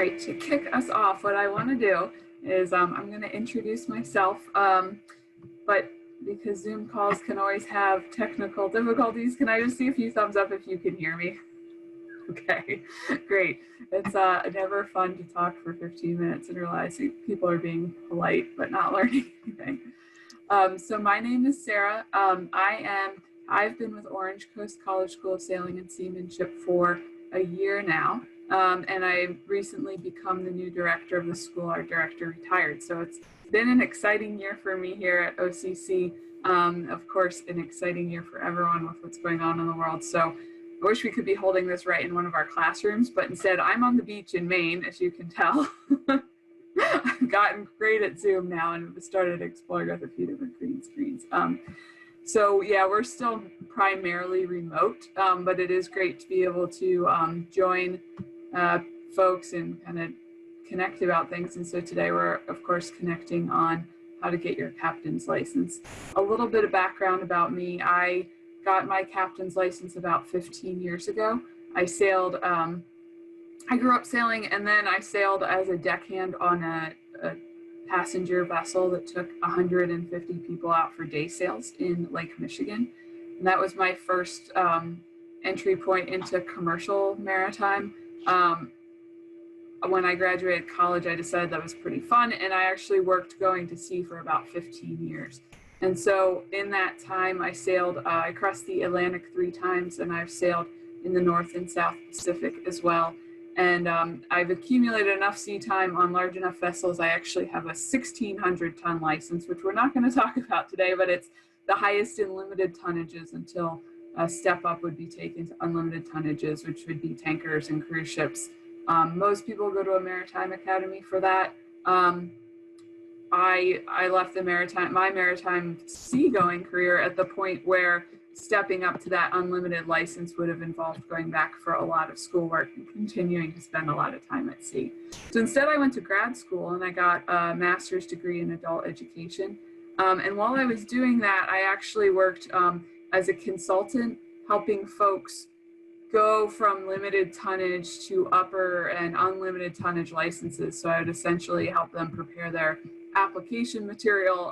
right, to kick us off, what I want to do is I'm going to introduce myself, but because Zoom calls can always have technical difficulties, can I just see a few thumbs up if you can hear me? Okay, great. It's never fun to talk for 15 minutes and realizing people are being polite but not learning anything. So my name is Sarah. I've been with Orange Coast College School of Sailing and Seamanship for a year now. And I recently become the new director of the school. Our director retired. So it's been an exciting year for me here at OCC. Of course, an exciting year for everyone with what's going on in the world. So I wish we could be holding this right in one of our classrooms, but instead I'm on the beach in Maine, as you can tell. I've gotten great at Zoom now and started exploring with a few different green screens. So yeah, we're still primarily remote, but it is great to be able to join folks and kind of connect about things. And so today we're, of course, connecting on how to get your captain's license. A little bit of background about me. I got my captain's license about 15 years ago. I sailed, I grew up sailing, and then I sailed as a deckhand on a passenger vessel that took 150 people out for day sails in Lake Michigan. And that was my first entry point into commercial maritime. When I graduated college, I decided that was pretty fun, and I actually worked going to sea for about 15 years. And so in that time, I sailed, I crossed the Atlantic 3 times, and I've sailed in the North and South Pacific as well. And I've accumulated enough sea time on large enough vessels. I actually have a 1,600-ton license, which we're not going to talk about today, but it's the highest in limited tonnages until a step up would be taken to unlimited tonnages, which would be tankers and cruise ships. Most people go to a maritime academy for that. I left the my maritime seagoing career at the point where stepping up to that unlimited license would have involved going back for a lot of schoolwork and continuing to spend a lot of time at sea. So instead I went to grad school and I got a master's degree in adult education. And while I was doing that, I actually worked as a consultant helping folks go from limited tonnage to upper and unlimited tonnage licenses. So I would essentially help them prepare their application material,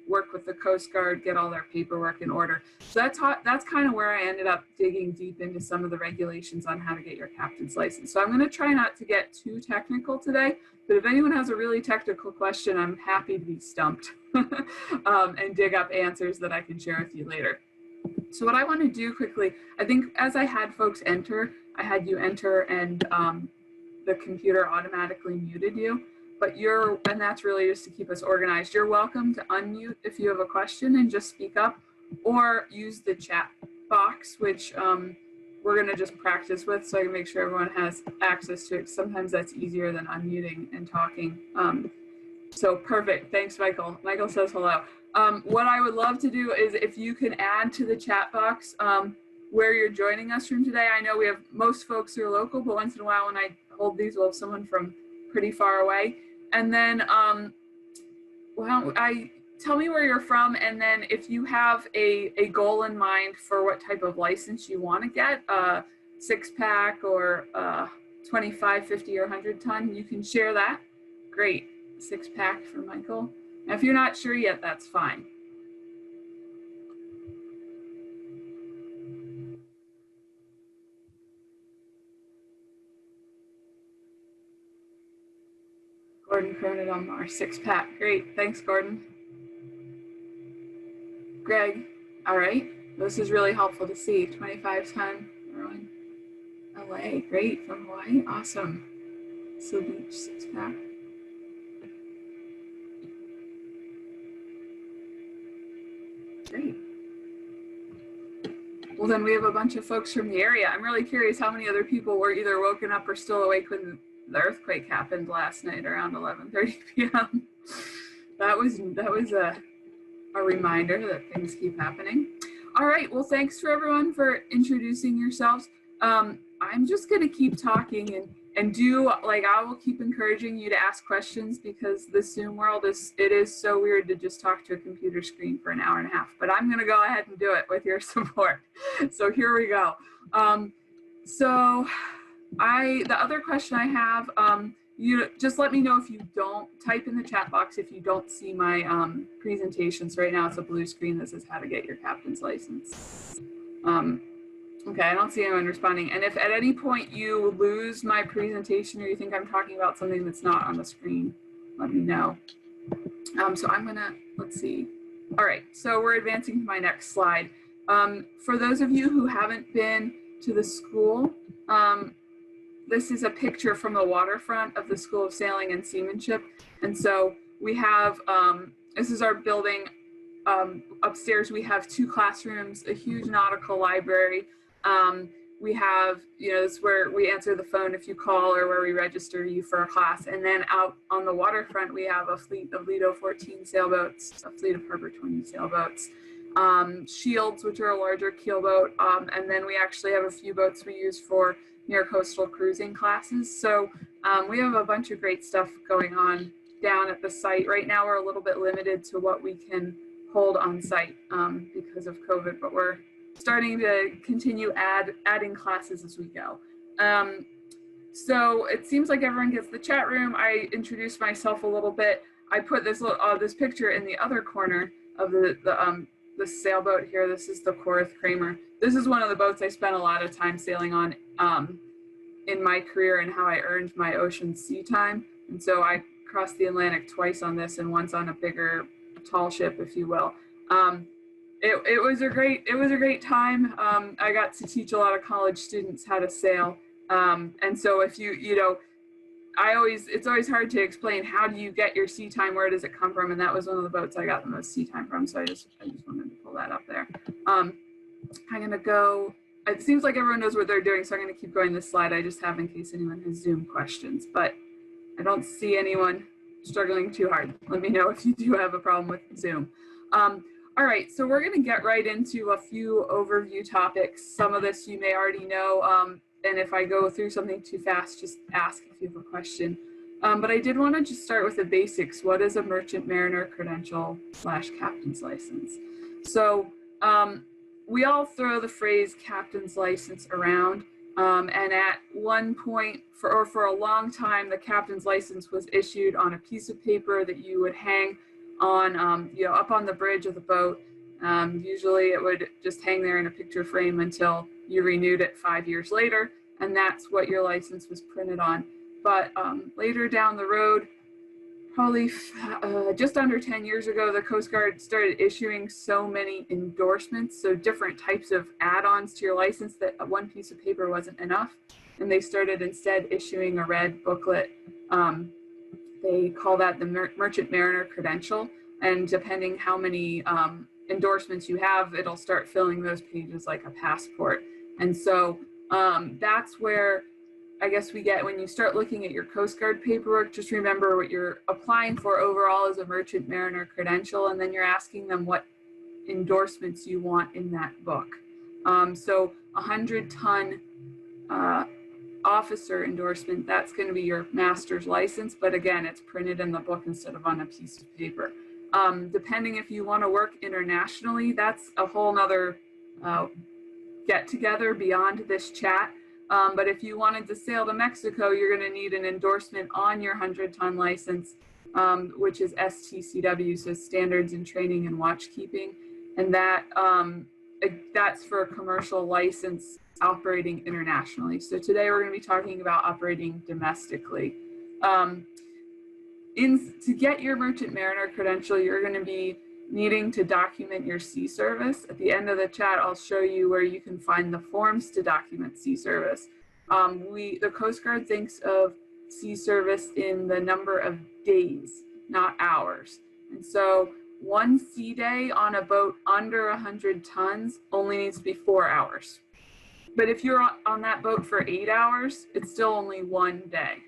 work with the Coast Guard, get all their paperwork in order. So that's kind of where I ended up digging deep into some of the regulations on how to get your captain's license. So I'm going to try not to get too technical today, but if anyone has a really technical question, I'm happy to be stumped and dig up answers that I can share with you later. So what I want to do quickly, I think as I had folks enter, I had you enter and the computer automatically muted you. But and that's really just to keep us organized. You're welcome to unmute if you have a question and just speak up, or use the chat box, which we're going to just practice with so I can make sure everyone has access to it. Sometimes that's easier than unmuting and talking. So perfect. Thanks, Michael. Michael says hello. What I would love to do is if you can add to the chat box where you're joining us from today. I know we have most folks who are local, but once in a while when I hold these, we'll have someone from pretty far away. And then, tell me where you're from, and then if you have a goal in mind for what type of license you want to get, 6-pack or 25, 50, or 100-ton, you can share that. Great, 6-pack for Michael. Now, if you're not sure yet, that's fine. Gordon Cronin on Mars, 6-pack. Great, thanks, Gordon. Greg, all right. This is really helpful to see. 25-ton, Erwin. LA, great, from Hawaii, awesome. Seal Beach, 6-pack. Great. Well, then we have a bunch of folks from the area. I'm really curious how many other people were either woken up or still awake when the earthquake happened last night around 11:30 p.m. That was a reminder that things keep happening. All right, well, thanks for everyone for introducing yourselves. I'm just gonna keep talking and do, like, I will keep encouraging you to ask questions because the Zoom world is so weird to just talk to a computer screen for an hour and a half, but I'm gonna go ahead and do it with your support. So here we go. The other question I have, you just let me know if you don't type in the chat box, if you don't see my presentations. Right now it's a blue screen that says how to get your captain's license. Okay, I don't see anyone responding. And if at any point you lose my presentation or you think I'm talking about something that's not on the screen, let me know. So I'm gonna, let's see. All right, so we're advancing to my next slide. For those of you who haven't been to the school, this is a picture from the waterfront of the School of Sailing and Seamanship. And so we have, this is our building. Upstairs, we have 2 classrooms, a huge nautical library. We have, this is where we answer the phone if you call or where we register you for a class. And then out on the waterfront, we have a fleet of Lido 14 sailboats, a fleet of Harbor 20 sailboats, Shields, which are a larger keelboat. And then we actually have a few boats we use for near coastal cruising classes. So we have a bunch of great stuff going on down at the site. Right now, we're a little bit limited to what we can hold on site because of COVID, but we're starting to continue adding classes as we go. So it seems like everyone gets the chat room. I introduced myself a little bit. I put this this picture in the other corner of the sailboat here. This is the Corinth Kramer. This is one of the boats I spent a lot of time sailing on in my career and how I earned my ocean sea time. And so I crossed the Atlantic twice on this and once on a bigger tall ship, if you will. It was a great time. I got to teach a lot of college students how to sail. And so if it's always hard to explain how do you get your sea time, where does it come from? And that was one of the boats I got the most sea time from. So I just wanted to pull that up there. I'm gonna go, it seems like everyone knows what they're doing, so I'm gonna keep going this slide. I just have in case anyone has Zoom questions, but I don't see anyone struggling too hard. Let me know if you do have a problem with Zoom. All right, so we're gonna get right into a few overview topics. Some of this you may already know, and if I go through something too fast, just ask if you have a question. But I did wanna just start with the basics. What is a merchant mariner credential / captain's license? So we all throw the phrase captain's license around. And at one point, for a long time, the captain's license was issued on a piece of paper that you would hang on, up on the bridge of the boat. Usually it would just hang there in a picture frame until you renewed it 5 years later, and that's what your license was printed on. But later down the road, probably just under 10 years ago, the Coast Guard started issuing so many endorsements, so different types of add-ons to your license, that one piece of paper wasn't enough. And they started instead issuing a red booklet. They call that the Merchant Mariner Credential. And depending how many endorsements you have, it'll start filling those pages like a passport. And so that's where I guess we get, when you start looking at your Coast Guard paperwork, just remember what you're applying for overall is a Merchant Mariner Credential, and then you're asking them what endorsements you want in that book. So 100-ton officer endorsement, that's going to be your master's license, but again, it's printed in the book instead of on a piece of paper. Depending if you want to work internationally, that's a whole nother get together beyond this chat. But if you wanted to sail to Mexico, you're going to need an endorsement on your 100-ton license, which is STCW, so Standards in Training and Watchkeeping. And that that's for a commercial license operating internationally. So today we're going to be talking about operating domestically. To get your Merchant Mariner Credential, you're going to be needing to document your sea service. At the end of the chat, I'll show you where you can find the forms to document sea service. The Coast Guard thinks of sea service in the number of days, not hours. And so one sea day on a boat under 100 tons only needs to be 4 hours. But if you're on that boat for 8 hours, it's still only 1 day.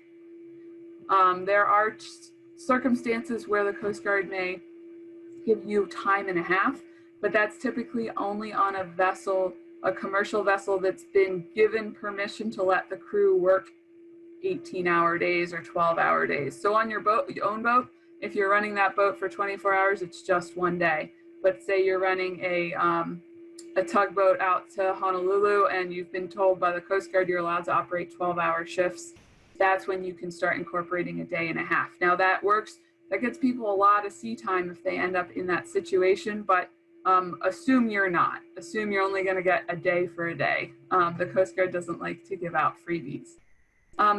There are circumstances where the Coast Guard may give you time and a half, but that's typically only on a vessel, a commercial vessel that's been given permission to let the crew work 18-hour days or 12-hour days. So on your boat, your own boat, if you're running that boat for 24 hours, it's just 1 day. But say you're running a tugboat out to Honolulu and you've been told by the Coast Guard you're allowed to operate 12-hour shifts, that's when you can start incorporating a day and a half. Now that works, that gets people a lot of sea time if they end up in that situation, but assume you're not. Assume you're only going to get a day for a day. The Coast Guard doesn't like to give out freebies.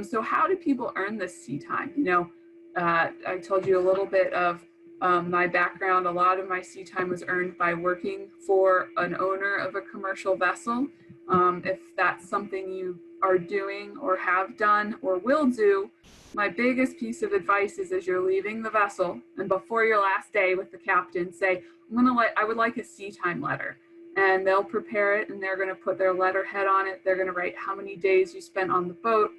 So how do people earn this sea time? You know, I told you a little bit of my background. A lot of my sea time was earned by working for an owner of a commercial vessel. If that's something you are doing or have done or will do, my biggest piece of advice is as you're leaving the vessel and before your last day with the captain, say, I would like a sea time letter. And they'll prepare it and they're going to put their letterhead on it. They're going to write how many days you spent on the boat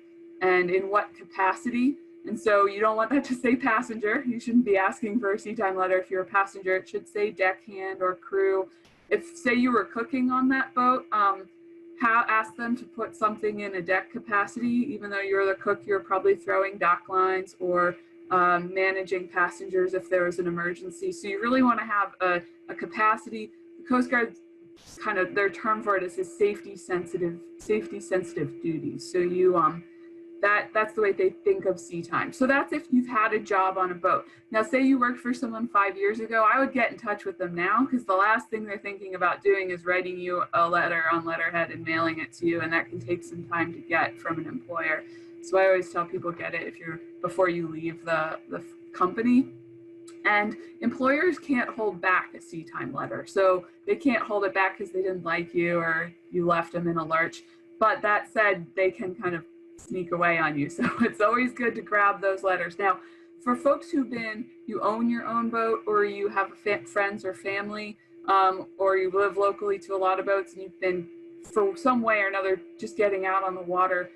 and in what capacity. And so you don't want that to say passenger. You shouldn't be asking for a sea time letter if you're a passenger. It should say deckhand or crew. If, say, you were cooking on that boat, ask them to put something in a deck capacity. Even though you're the cook, you're probably throwing dock lines or managing passengers if there was an emergency. So you really want to have a capacity. The Coast Guard, kind of their term for it is safety sensitive duties. So you that's the way they think of sea time. So that's if you've had a job on a boat. Now, say you worked for someone 5 years ago, I would get in touch with them now, because the last thing they're thinking about doing is writing you a letter on letterhead and mailing it to you, and that can take some time to get from an employer. So I always tell people, get it before you leave the company. And employers can't hold back a sea time letter. So they can't hold it back because they didn't like you or you left them in a lurch. But that said, they can kind of sneak away on you. So it's always good to grab those letters. Now, for folks you own your own boat, or you have friends or family, or you live locally to a lot of boats and you've been, for some way or another, just getting out on the water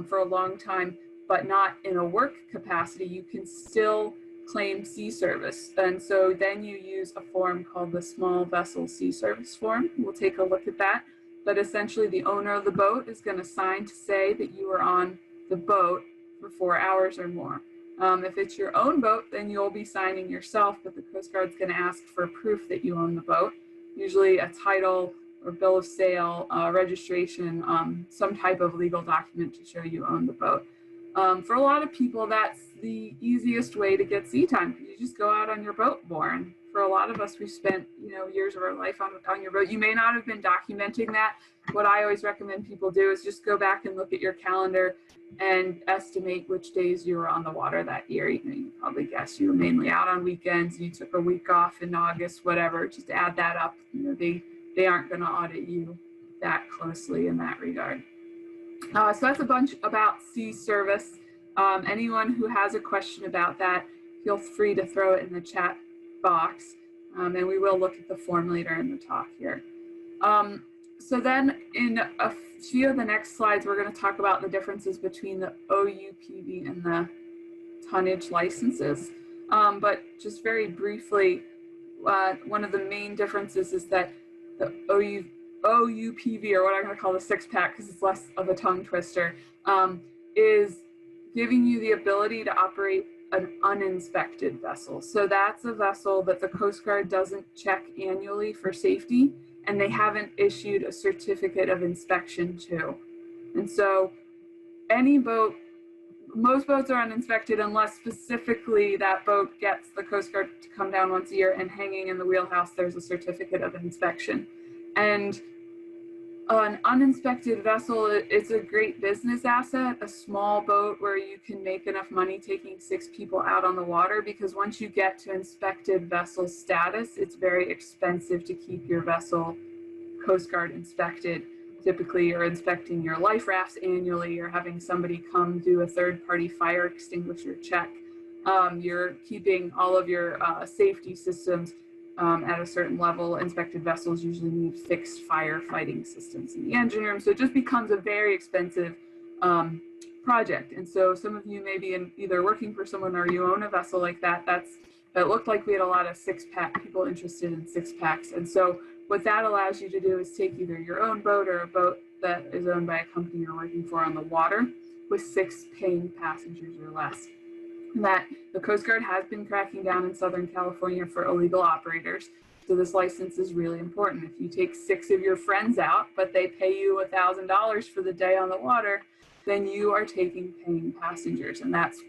for a long time, but not in a work capacity, you can still claim sea service. And so then you use a form called the Small Vessel Sea Service Form. We'll take a look at that. But essentially the owner of the boat is going to sign to say that you were on the boat for 4 hours or more. If it's your own boat, then you'll be signing yourself, but the Coast Guard's going to ask for proof that you own the boat, usually a title or bill of sale, registration, some type of legal document to show you own the boat. For a lot of people, that's the easiest way to get sea time. You just go out on your boat more. And for a lot of us, we spent years of our life on your boat. You may not have been documenting that. What I always recommend people do is just go back and look at your calendar and estimate which days you were on the water that year. You probably guess you were mainly out on weekends. You took a week off in August, whatever. Just add that up. They aren't going to audit you that closely in that regard. So that's a bunch about sea service. Anyone who has a question about that, feel free to throw it in the chat box, and we will look at the form later in the talk here. So then in a few of the next slides, we're going to talk about the differences between the OUPV and the tonnage licenses. But just very briefly, one of the main differences is that the OUPV, or what I'm going to call the six-pack because it's less of a tongue twister, is giving you the ability to operate an uninspected vessel. So that's a vessel that the Coast Guard doesn't check annually for safety, and they haven't issued a certificate of inspection to. And so any boat, most boats are uninspected unless specifically that boat gets the Coast Guard to come down once a year, and hanging in the wheelhouse, there's a certificate of inspection. And an uninspected vessel, it's a great business asset, a small boat where you can make enough money taking 6 people out on the water, because once you get to inspected vessel status, it's very expensive to keep your vessel Coast Guard inspected. Typically, you're inspecting your life rafts annually, you're having somebody come do a third-party fire extinguisher check. You're keeping all of your safety systems at a certain level. Inspected vessels usually need fixed firefighting systems in the engine room. So it just becomes a very expensive project. And so some of you may be either working for someone or you own a vessel like that. It looked like we had a lot of six-pack people interested in six-packs. And so what that allows you to do is take either your own boat or a boat that is owned by a company you're working for on the water with 6 paying passengers or less. That the Coast Guard has been cracking down in Southern California for illegal operators. So this license is really important. If you take 6 of your friends out, but they pay you $1,000 for the day on the water, then you are taking paying passengers, and that's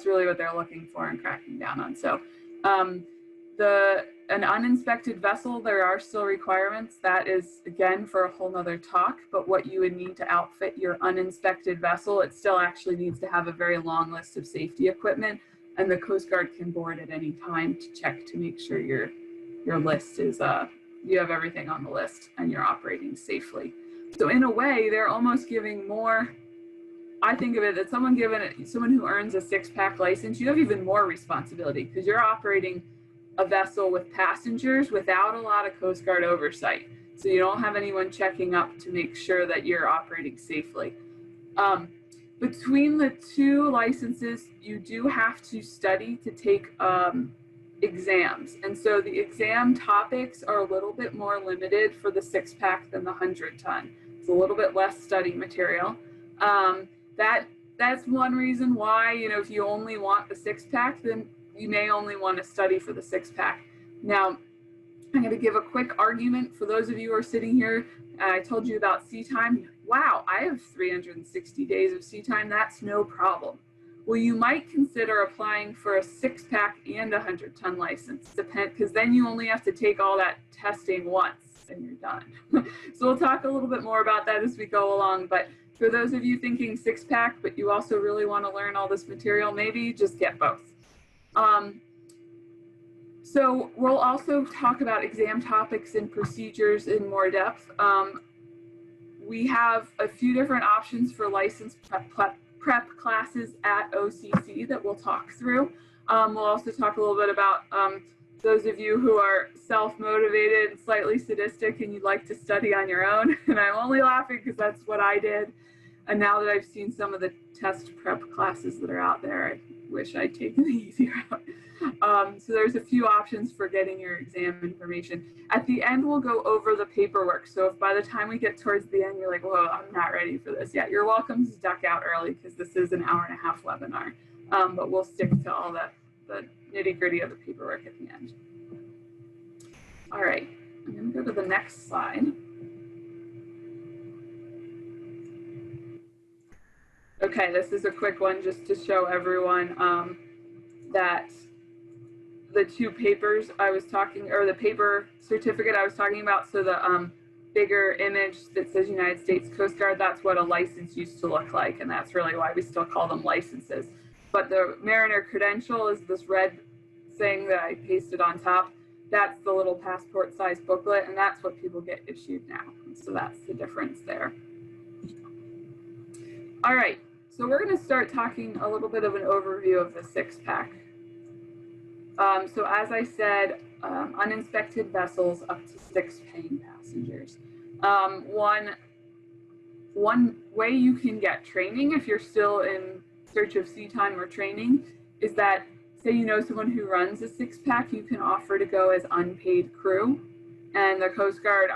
really what they're looking for and cracking down on. So an uninspected vessel, there are still requirements. That is, again, for a whole nother talk, but what you would need to outfit your uninspected vessel, it still actually needs to have a very long list of safety equipment, and the Coast Guard can board at any time to check to make sure your list is, you have everything on the list and you're operating safely. So in a way, they're almost giving more, I think of it that someone who earns a 6-pack license, you have even more responsibility because you're operating a vessel with passengers without a lot of Coast Guard oversight. So you don't have anyone checking up to make sure that you're operating safely. Between the two licenses, you do have to study to take exams. And so the exam topics are a little bit more limited for the 6-pack than the 100-ton. It's a little bit less study material. That's one reason why, if you only want the 6-pack, then you may only want to study for the 6-pack. Now, I'm going to give a quick argument for those of you who are sitting here. I told you about sea time. Wow, I have 360 days of sea time. That's no problem. Well, you might consider applying for a 6-pack and a 100-ton license, because then you only have to take all that testing once and you're done. So we'll talk a little bit more about that as we go along. But for those of you thinking 6-pack, but you also really want to learn all this material, maybe just get both. So we'll also talk about exam topics and procedures in more depth. We have a few different options for license prep classes at OCC that we'll talk through. We'll also talk a little bit about those of you who are self-motivated, slightly sadistic, and you'd like to study on your own. And I'm only laughing because that's what I did. And now that I've seen some of the test prep classes that are out there, I wish I'd taken the easier route. So there's a few options for getting your exam information. At the end, we'll go over the paperwork. So if by the time we get towards the end, you're like, whoa, I'm not ready for this yet, you're welcome to duck out early because this is an hour-and-a-half webinar. But we'll stick to all the nitty-gritty of the paperwork at the end. All right, I'm going to go to the next slide. Okay, this is a quick one just to show everyone that the two papers I was talking, or the paper certificate I was talking about, so the bigger image that says United States Coast Guard, that's what a license used to look like, and that's really why we still call them licenses. But the Mariner credential is this red thing that I pasted on top. That's the little passport size booklet, and that's what people get issued now. So that's the difference there. All right, so we're going to start talking a little bit of an overview of the 6-pack. So as I said, uninspected vessels up to 6 paying passengers. One way you can get training if you're still in search of sea time or training is that, say you know someone who runs a 6-pack, you can offer to go as unpaid crew. And the Coast Guard,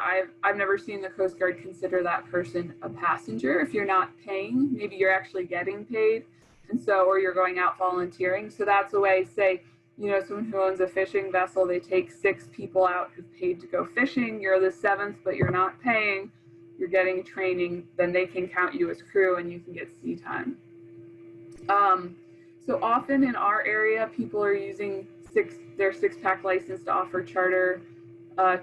I've never seen the Coast Guard consider that person a passenger. If you're not paying, maybe you're actually getting paid, and so, or you're going out volunteering. So that's a way, say, someone who owns a fishing vessel, they take 6 people out who've paid to go fishing. You're the 7th, but you're not paying. You're getting training. Then they can count you as crew, and you can get sea time. So often in our area, people are using their 6-pack license to offer charter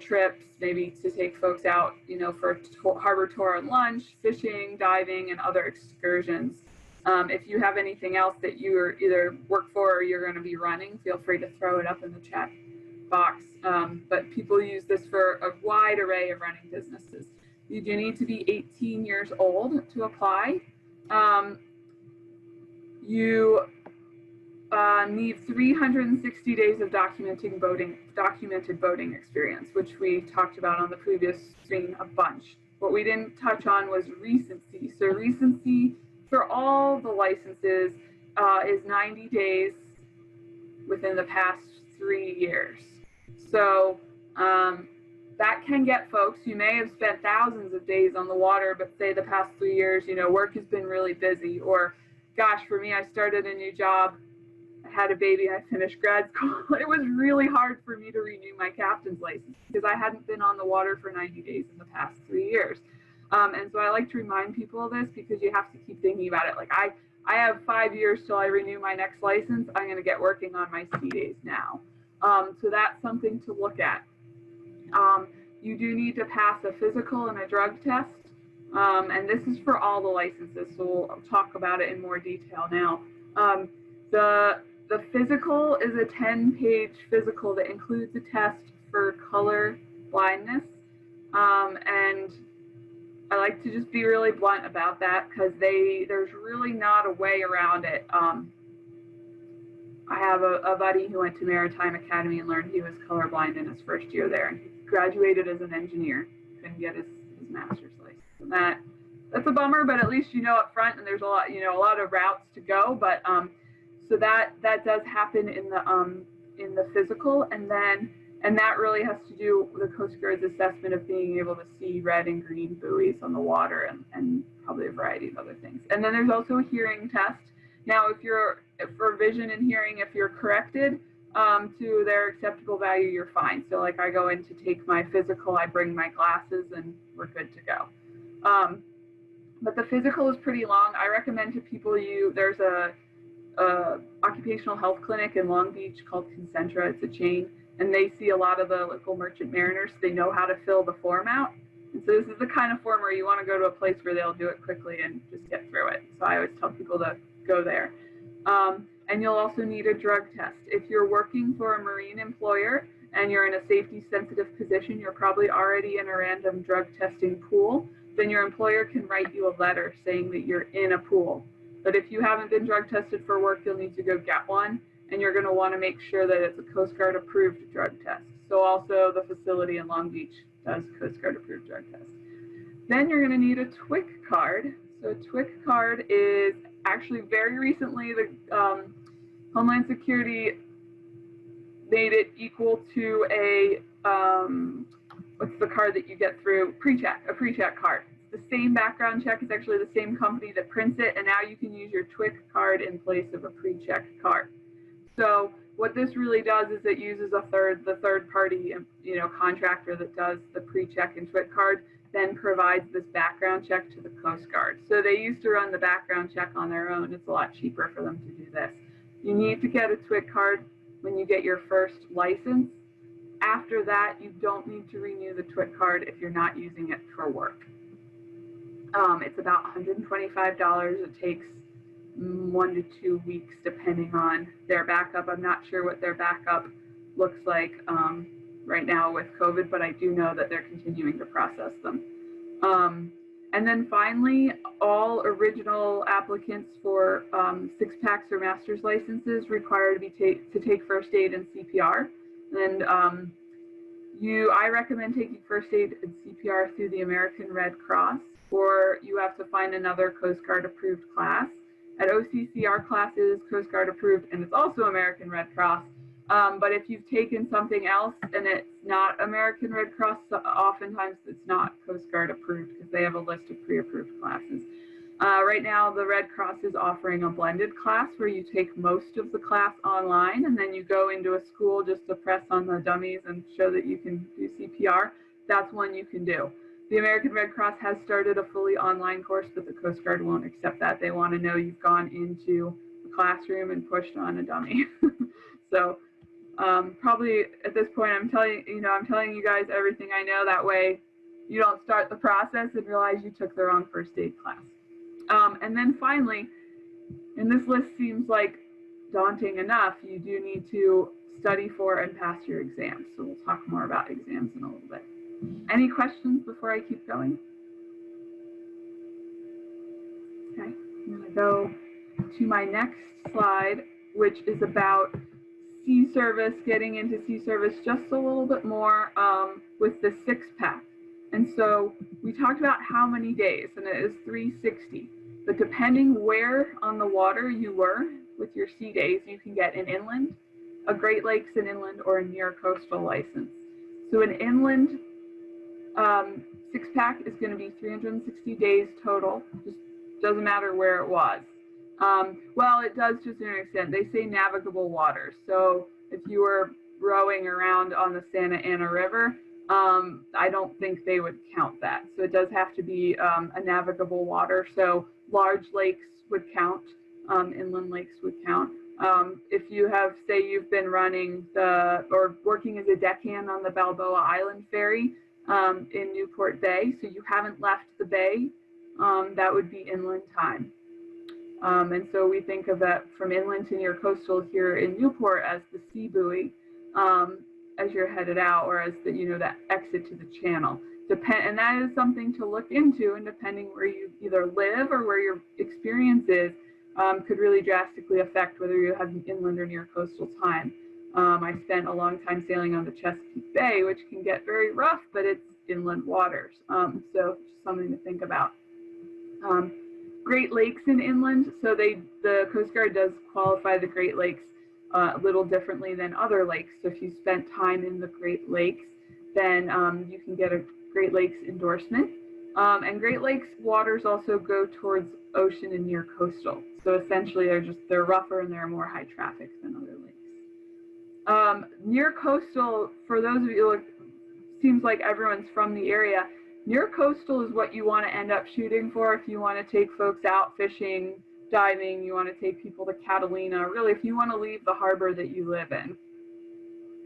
trips, maybe to take folks out, for a harbor tour and lunch, fishing, diving, and other excursions. If you have anything else that you either work for or you're going to be running, feel free to throw it up in the chat box. But people use this for a wide array of running businesses. You do need to be 18 years old to apply. You need 360 days of documented boating experience, which we talked about on the previous screen a bunch. What we didn't touch on was recency. So recency for all the licenses is 90 days within the past 3 years. So that can get folks, you may have spent thousands of days on the water, but say the past 3 years, work has been really busy, or gosh, for me, I started a new job, I had a baby, I finished grad school. It was really hard for me to renew my captain's license because I hadn't been on the water for 90 days in the past 3 years. And so I like to remind people of this because you have to keep thinking about it. Like I have 5 years till I renew my next license. I'm going to get working on my C days now. So that's something to look at. You do need to pass a physical and a drug test. And this is for all the licenses, so we'll talk about it in more detail now. The physical is a 10-page physical that includes a test for color blindness. And I like to just be really blunt about that because there's really not a way around it. I have a buddy who went to Maritime Academy and learned he was colorblind in his first year there, and he graduated as an engineer, couldn't get his master's license. And that's a bummer, but at least you know up front, and there's a lot of routes to go. But so that does happen in the physical, and that really has to do with the Coast Guard's assessment of being able to see red and green buoys on the water, and probably a variety of other things. And then there's also a hearing test. Now, for vision and hearing, if you're corrected to their acceptable value, you're fine. So like I go in to take my physical, I bring my glasses, and we're good to go. But the physical is pretty long. I recommend to people there's a occupational health clinic in Long Beach called Concentra. It's a chain, and they see a lot of the local merchant mariners. They know how to fill the form out. And so this is the kind of form where you want to go to a place where they'll do it quickly and just get through it. So I always tell people to go there. And you'll also need a drug test. If you're working for a marine employer and you're in a safety sensitive position, you're probably already in a random drug testing pool, then your employer can write you a letter saying that you're in a pool. But if you haven't been drug tested for work, you'll need to go get one, and you're going to want to make sure that it's a Coast Guard approved drug test. So also the facility in Long Beach does Coast Guard approved drug tests. Then you're going to need a TWIC card. So a TWIC card is actually very recently the Homeland Security made it equal to a what's the card that you get through a pre-check card. It's the same background check. It's actually the same company that prints it, and now you can use your TWIC card in place of a pre-check card. So what this really does is it uses the third party contractor that does the pre-check and TWIC card, then provides this background check to the Coast Guard. So they used to run the background check on their own. It's a lot cheaper for them to do this. You need to get a TWIC card when you get your first license. After that, you don't need to renew the TWIC card if you're not using it for work. It's about $125. It takes 1 to 2 weeks depending on their backup. I'm not sure what their backup looks like right now with COVID, but I do know that they're continuing to process them. And then finally, all original applicants for six-packs or master's licenses require to take first aid and CPR. And I recommend taking first aid and CPR through the American Red Cross, or you have to find another Coast Guard approved class. At OCC, our class is Coast Guard approved, and it's also American Red Cross. But if you've taken something else and it's not American Red Cross, oftentimes it's not Coast Guard approved because they have a list of pre-approved classes. Right now, the Red Cross is offering a blended class where you take most of the class online and then you go into a school just to press on the dummies and show that you can do CPR. That's one you can do. The American Red Cross has started a fully online course, but the Coast Guard won't accept that. They want to know you've gone into the classroom and pushed on a dummy. So probably at this point, I'm telling you guys everything I know. That way you don't start the process and realize you took the wrong first aid class. And then finally, and this list seems like daunting enough, you do need to study for and pass your exams. So we'll talk more about exams in a little bit. Any questions before I keep going? Okay, I'm going to go to my next slide, which is about sea service, getting into sea service just a little bit more with the six-pack. And so we talked about how many days, and it is 360. But depending where on the water you were with your sea days, you can get an inland, a Great Lakes and inland, or a near coastal license. So an inland six-pack is going to be 360 days total. Just doesn't matter where it was. Well, it does to an extent. They say navigable waters. So if you were rowing around on the Santa Ana River, I don't think they would count that. So it does have to be a navigable water. So large lakes would count, inland lakes would count. If you have, say you've been running or working as a deckhand on the Balboa Island ferry in Newport Bay, so you haven't left the bay, that would be inland time. And so we think of that from inland to near coastal here in Newport as the sea buoy as you're headed out, or as the, that exit to the channel. And that is something to look into, and depending where you either live or where your experience is, could really drastically affect whether you have an inland or near coastal time. I spent a long time sailing on the Chesapeake Bay, which can get very rough, but it's inland waters. So just something to think about. Great Lakes and inland. So the Coast Guard does qualify the Great Lakes a little differently than other lakes. So if you spent time in the Great Lakes, then you can get a Great Lakes endorsement. And Great Lakes waters also go towards ocean and near coastal. So essentially they're rougher and they're more high traffic than other lakes. Near coastal, for those of you, it seems like everyone's from the area. Near coastal is what you want to end up shooting for if you want to take folks out fishing, diving, you want to take people to Catalina, really if you want to leave the harbor that you live in,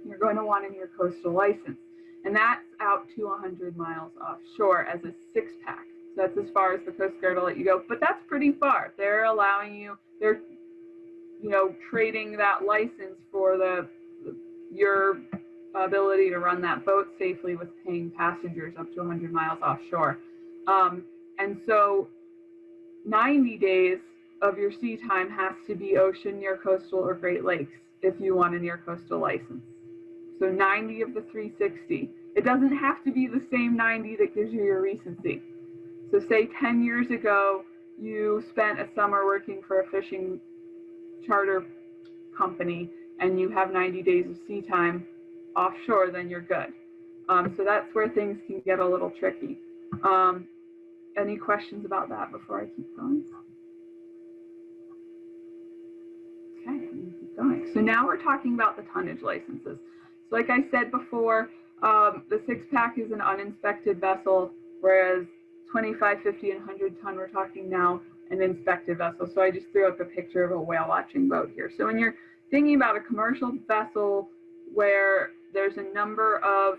you're going to want a near coastal license. And that's out to 100 miles offshore as a 6-pack. So that's as far as the Coast Guard will let you go, but that's pretty far. They're allowing you, they're, trading that license for your ability to run that boat safely with paying passengers up to 100 miles offshore. And so 90 days of your sea time has to be ocean, near coastal, or Great Lakes if you want a near coastal license. So 90 of the 360. It doesn't have to be the same 90 that gives you your recency. So say 10 years ago, you spent a summer working for a fishing charter company and you have 90 days of sea time offshore, then you're good. So that's where things can get a little tricky. Any questions about that before I keep going? Okay, keep going. So now we're talking about the tonnage licenses. So like I said before, the 6-pack is an uninspected vessel, whereas 25, 50, and 100 ton, we're talking now an inspected vessel. So I just threw up a picture of a whale watching boat here. So when you're thinking about a commercial vessel where there's a number of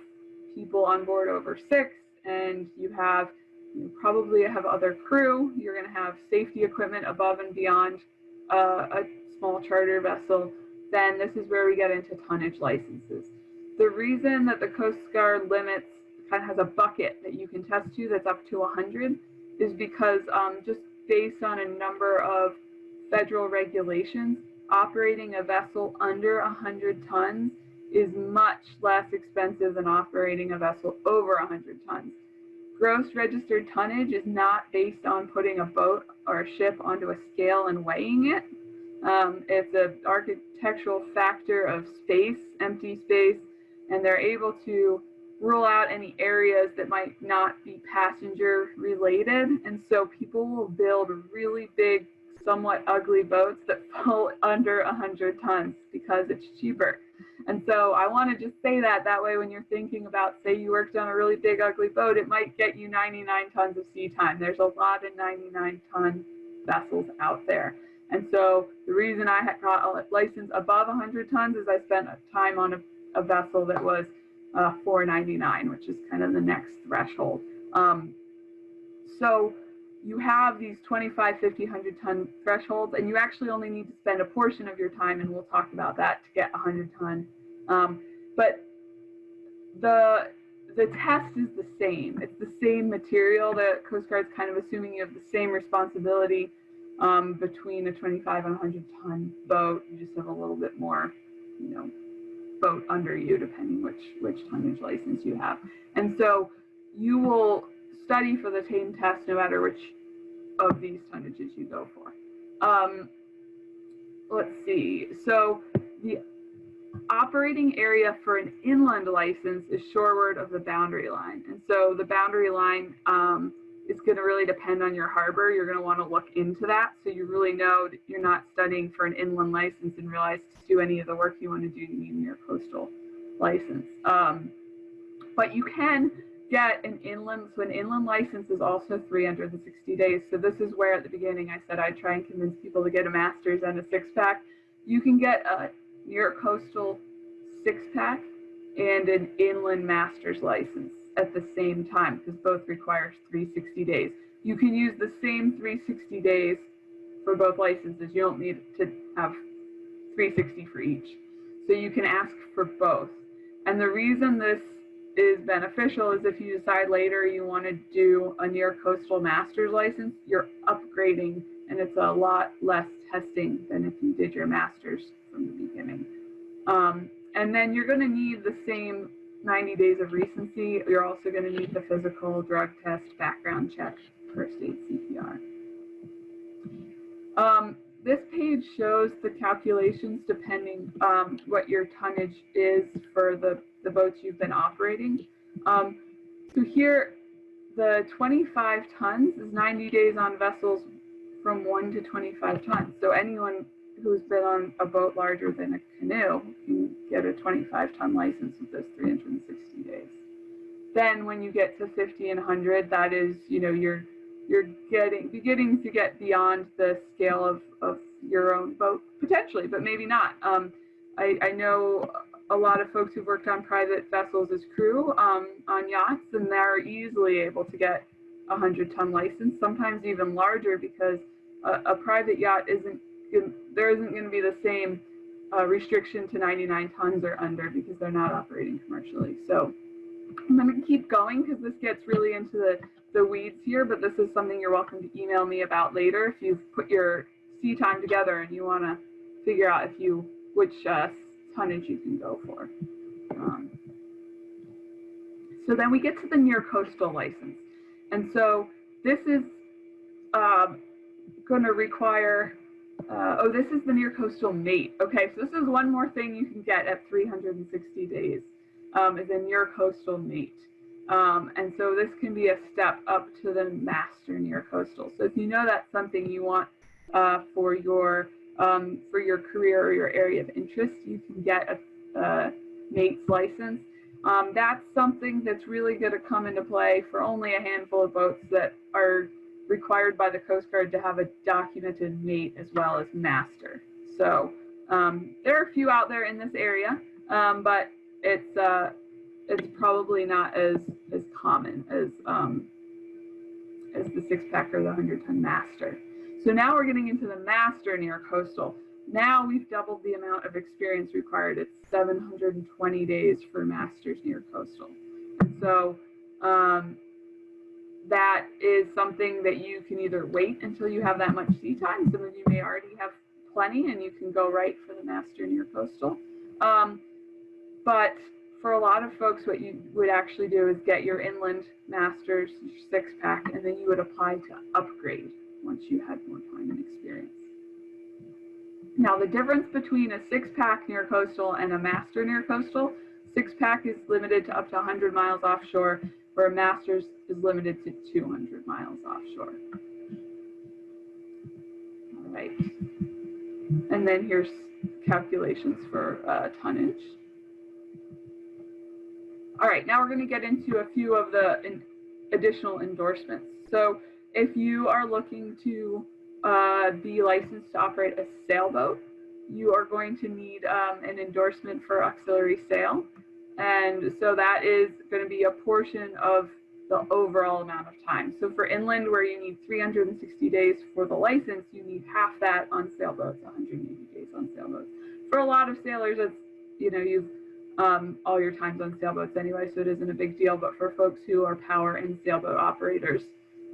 people on board over 6, and you probably have other crew, you're going to have safety equipment above and beyond a small charter vessel, then this is where we get into tonnage licenses. The reason that the Coast Guard limits kind of has a bucket that you can test to that's up to 100 is because just based on a number of federal regulations, operating a vessel under 100 tons is much less expensive than operating a vessel over 100 tons. Gross registered tonnage is not based on putting a boat or a ship onto a scale and weighing it. It's an architectural factor of space, empty space, and they're able to rule out any areas that might not be passenger related. And so people will build really big, somewhat ugly boats that fall under 100 tons because it's cheaper. And so I want to just say that way when you're thinking about, say you worked on a really big, ugly boat, it might get you 99 tons of sea time. There's a lot of 99-ton vessels out there. And so the reason I got a license above 100 tons is I spent time on a vessel that was 499, which is kind of the next threshold. So you have these 25, 50, 100-ton thresholds, and you actually only need to spend a portion of your time, and we'll talk about that, to get 100-ton. But the test is the same. It's the same material. The Coast Guard's kind of assuming you have the same responsibility between a 25 and 100-ton boat. You just have a little bit more, boat under you, depending which tonnage license you have. And so you will study for the same test no matter which of these tonnages you go for. Let's see. So the operating area for an inland license is shoreward of the boundary line. And so the boundary line is going to really depend on your harbor. You're going to want to look into that so you really know that you're not studying for an inland license and realize to do any of the work you want to do, you need your coastal license. But you can get an inland, so an inland license is also 360 days. So this is where at the beginning I said I'd try and convince people to get a master's and a 6-pack. You can get a near coastal 6-pack and an inland master's license at the same time, because both require 360 days. You can use the same 360 days for both licenses. You don't need to have 360 for each. So you can ask for both. And the reason this is beneficial is if you decide later you want to do a near coastal master's license, you're upgrading, and it's a lot less testing than if you did your master's from the beginning. And then you're going to need the same 90 days of recency. You're also going to need the physical, drug test, background check, first aid, CPR. This page shows the calculations depending what your tonnage is for the boats you've been operating. So here, the 25 tons is 90 days on vessels from 1 to 25 tons. So anyone who's been on a boat larger than a canoe can get a 25-ton license with those 360 days. Then when you get to 50 and 100, that is, you know, you're beginning to get beyond the scale of your own boat, potentially, but maybe not. I know a lot of folks who've worked on private vessels as crew on yachts, and they're easily able to get a 100-ton license, sometimes even larger, because a private yacht there isn't going to be the same restriction to 99 tons or under, because they're not operating commercially. So I'm going to keep going because this gets really into the weeds here, but this is something you're welcome to email me about later if you've put your sea time together and you want to figure out which tonnage you can go for. So then we get to the near coastal license. And so this is going to require, this is the near coastal mate. Okay, so this is one more thing you can get at 360 days, is a near coastal mate. And so this can be a step up to the master near coastal. So if you know that's something you want for your career or your area of interest, you can get a mate's license. That's something that's really going to come into play for only a handful of boats that are required by the Coast Guard to have a documented mate as well as master. So there are a few out there in this area, but it's probably not as common as the 6-pack or the 100-ton master. So now we're getting into the master near coastal. Now we've doubled the amount of experience required. It's 720 days for masters near coastal. And so that is something that you can either wait until you have that much sea time. Some of you may already have plenty and you can go right for the master near coastal. But for a lot of folks, what you would actually do is get your inland masters 6-pack, and then you would apply to upgrade once you had more time and experience. Now, the difference between a 6-pack near coastal and a master near coastal, 6-pack is limited to up to 100 miles offshore, where a master's is limited to 200 miles offshore. All right. And then here's calculations for tonnage. All right, now we're going to get into a few of the additional endorsements. So if you are looking to be licensed to operate a sailboat, you are going to need an endorsement for auxiliary sail. And so that is going to be a portion of the overall amount of time. So for inland, where you need 360 days for the license, you need half that on sailboats, 180 days on sailboats. For a lot of sailors, it's, you know, you've all your time's on sailboats anyway, so it isn't a big deal. But for folks who are power and sailboat operators,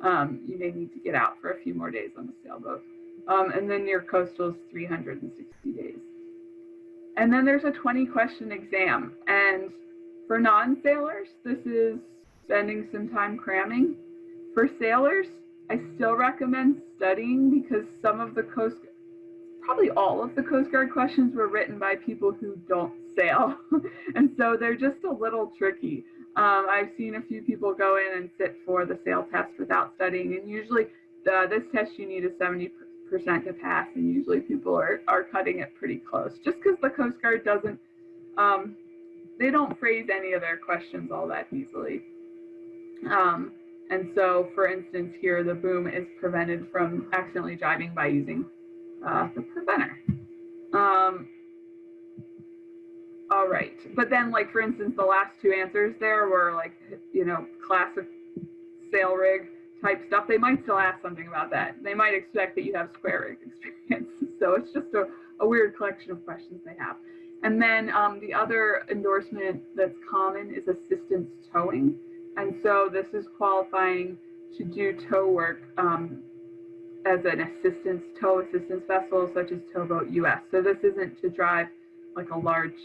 you may need to get out for a few more days on the sailboat. And then near coastal is 360 days. And then there's a 20-question exam. And for non-sailors, this is spending some time cramming. For sailors, I still recommend studying, because some of the probably all of the Coast Guard questions were written by people who don't sail. And so they're just a little tricky. I've seen a few people go in and sit for the sail test without studying, and usually this test you need a 70% to pass, and usually people are cutting it pretty close, just because the Coast Guard doesn't, don't phrase any of their questions all that easily. And so, for instance, here the boom is prevented from accidentally driving by using the preventer. All right, but then, like, for instance, the last two answers there were like, you know, classic sail rig type stuff. They might still ask something about that. They might expect that you have square rig experience. So it's just a weird collection of questions they have. And then the other endorsement that's common is assistance towing. And so this is qualifying to do tow work as an tow assistance vessel, such as Towboat US. So this isn't to drive like a large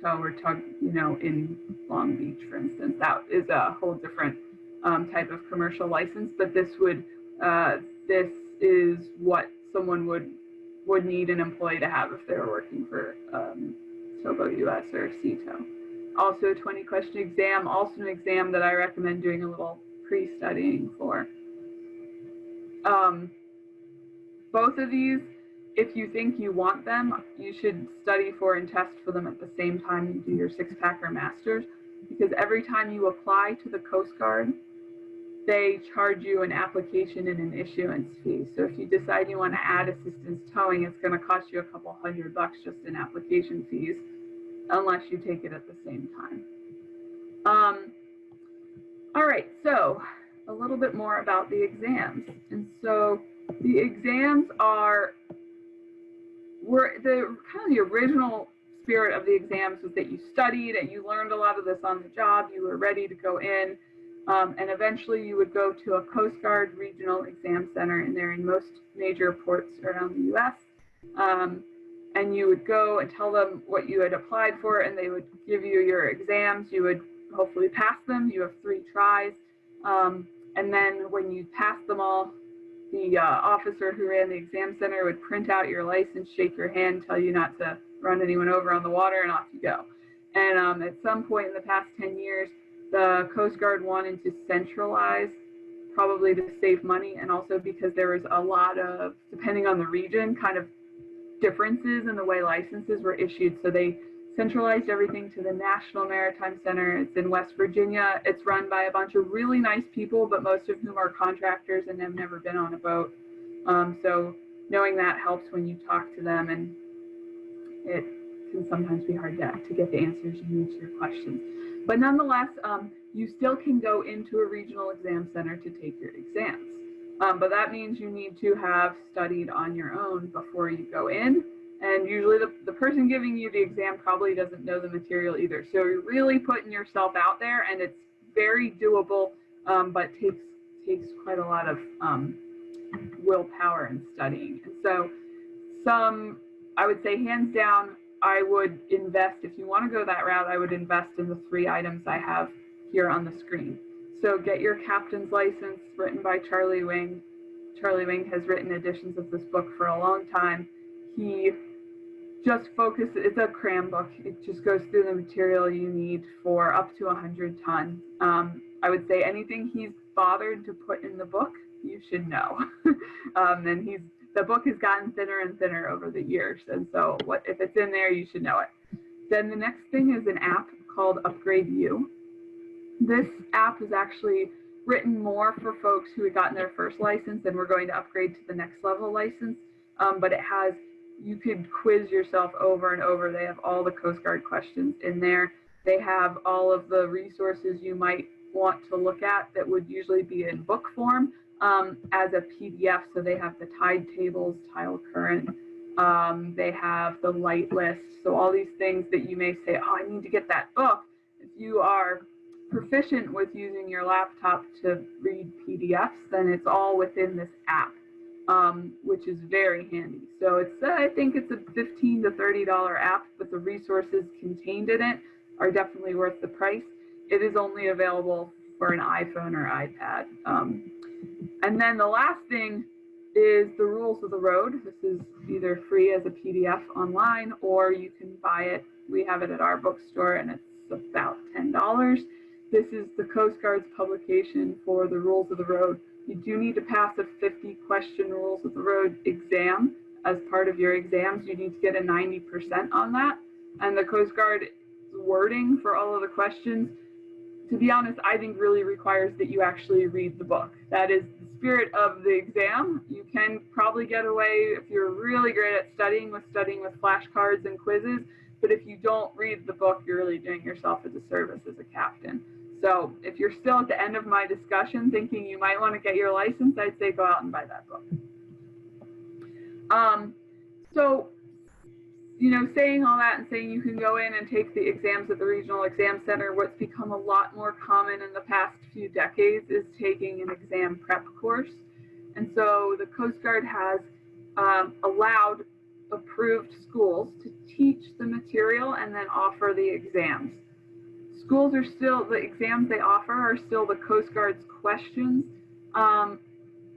tow or tug, you know, in Long Beach, for instance. That is a whole different type of commercial license. But this is what someone would need an employee to have if they were working for Towboat US or CTOW. Also a 20-question exam, also an exam that I recommend doing a little pre-studying for. Both of these, if you think you want them, you should study for and test for them at the same time you do your six-pack or masters, because every time you apply to the Coast Guard, they charge you an application and an issuance fee. So if you decide you want to add assistance towing, it's going to cost you a couple $100 just in application fees, unless you take it at the same time. All right, so a little bit more about the exams. And so the exams were the original spirit of the exams was that you studied and you learned a lot of this on the job. You were ready to go in, and eventually you would go to a Coast Guard regional exam center, and they're in most major ports around the U.S. And you would go and tell them what you had applied for, and they would give you your exams. You would hopefully pass them. You have 3 tries. And then when you pass them all, the officer who ran the exam center would print out your license, shake your hand, tell you not to run anyone over on the water, and off you go. And at some point in the past 10 years, the Coast Guard wanted to centralize, probably to save money, and also because there was a lot of, depending on the region, kind of differences in the way licenses were issued. So they centralized everything to the National Maritime Center. It's in West Virginia. It's run by a bunch of really nice people, but most of whom are contractors and have never been on a boat. So knowing that helps when you talk to them, and it can sometimes be hard to get the answers you need to your questions. But nonetheless, you still can go into a regional exam center to take your exams. But that means you need to have studied on your own before you go in. And usually the person giving you the exam probably doesn't know the material either. So you're really putting yourself out there, and it's very doable, but takes quite a lot of willpower and studying. And so I would say hands down, I would invest, if you want to go that route, I would invest in the 3 items I have here on the screen. So get your captain's license, written by Charlie Wing. Charlie Wing has written editions of this book for a long time. He just focuses, it's a cram book. It just goes through the material you need for up to 100 tons. I would say anything he's bothered to put in the book, you should know. And the book has gotten thinner and thinner over the years. And so if it's in there, you should know it. Then the next thing is an app called Upgrade You. This app is actually written more for folks who had gotten their first license and were going to upgrade to the next level license. But you could quiz yourself over and over. They have all the Coast Guard questions in there. They have all of the resources you might want to look at that would usually be in book form as a PDF. So they have the tide tables, tile current. They have the light list. So all these things that you may say, oh, I need to get that book. If you are proficient with using your laptop to read PDFs, then it's all within this app, which is very handy. So I think it's a $15 to $30 app, but the resources contained in it are definitely worth the price. It is only available for an iPhone or iPad. And then the last thing is the Rules of the Road. This is either free as a PDF online, or you can buy it. We have it at our bookstore, and it's about $10. This is the Coast Guard's publication for the Rules of the Road. You do need to pass a 50-question Rules of the Road exam as part of your exams. You need to get a 90% on that. And the Coast Guard is wording for all of the questions, to be honest, I think really requires that you actually read the book. That is the spirit of the exam. You can probably get away if you're really great at studying with flashcards and quizzes, but if you don't read the book, you're really doing yourself a disservice as a captain. So if you're still at the end of my discussion thinking you might want to get your license, I'd say go out and buy that book. So, you know, saying all that and saying you can go in and take the exams at the Regional Exam Center, what's become a lot more common in the past few decades is taking an exam prep course. And so the Coast Guard has allowed approved schools to teach the material and then offer the exams. Schools are still, the exams they offer are still the Coast Guard's questions,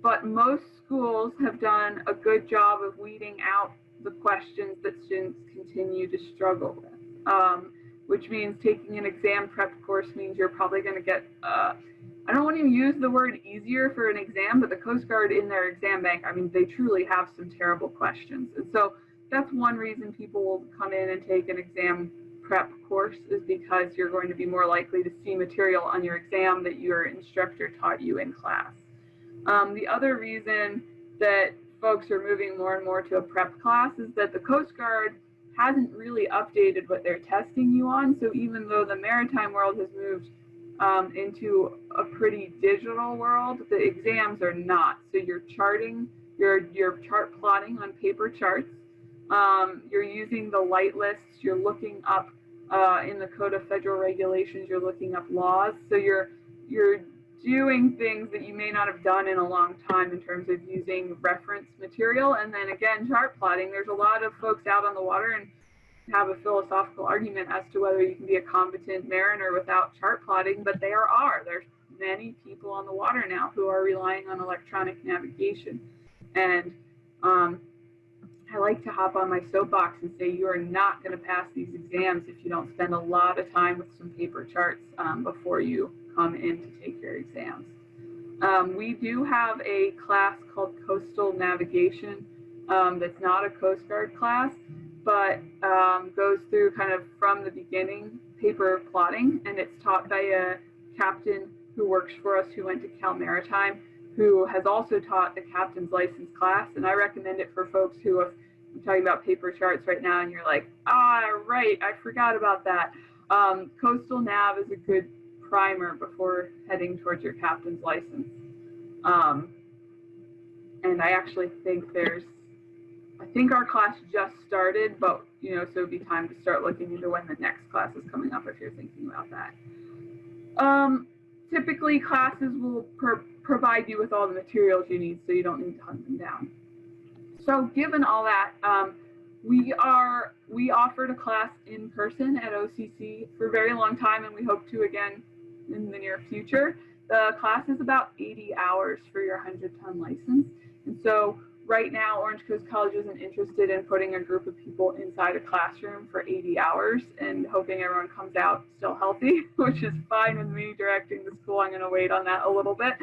but most schools have done a good job of weeding out the questions that students continue to struggle with, which means taking an exam prep course means you're probably going to get, I don't want to use the word easier for an exam, but the Coast Guard in their exam bank, I mean, they truly have some terrible questions. And so that's one reason people will come in and take an exam prep course, is because you're going to be more likely to see material on your exam that your instructor taught you in class. The other reason that folks are moving more and more to a prep class is that the Coast Guard hasn't really updated what they're testing you on. So even though the maritime world has moved into a pretty digital world, the exams are not. So you're charting, you're chart plotting on paper charts. You're using the light lists. You're looking up in the Code of Federal Regulations. You're looking up laws. So you're doing things that you may not have done in a long time in terms of using reference material. And then again, chart plotting. There's a lot of folks out on the water and have a philosophical argument as to whether you can be a competent mariner without chart plotting, but there's many people on the water now who are relying on electronic navigation. And I like to hop on my soapbox and say you are not going to pass these exams if you don't spend a lot of time with some paper charts before you come in to take your exams. We do have a class called Coastal Navigation that's not a Coast Guard class, but goes through kind of from the beginning paper plotting, and it's taught by a captain who works for us who went to Cal Maritime, who has also taught the captain's license class. And I recommend it for folks who have, I'm talking about paper charts right now, and you're like, right, I forgot about that. Coastal Nav is a good primer before heading towards your captain's license. And I actually think I think our class just started, but, you know, so it'd be time to start looking into when the next class is coming up if you're thinking about that. Typically, classes will provide you with all the materials you need, so you don't need to hunt them down. So given all that, we offered a class in person at OCC for a very long time, and we hope to again in the near future. The class is about 80 hours for your 100-ton license. And so right now, Orange Coast College isn't interested in putting a group of people inside a classroom for 80 hours and hoping everyone comes out still healthy, which is fine with me directing the school. I'm going to wait on that a little bit.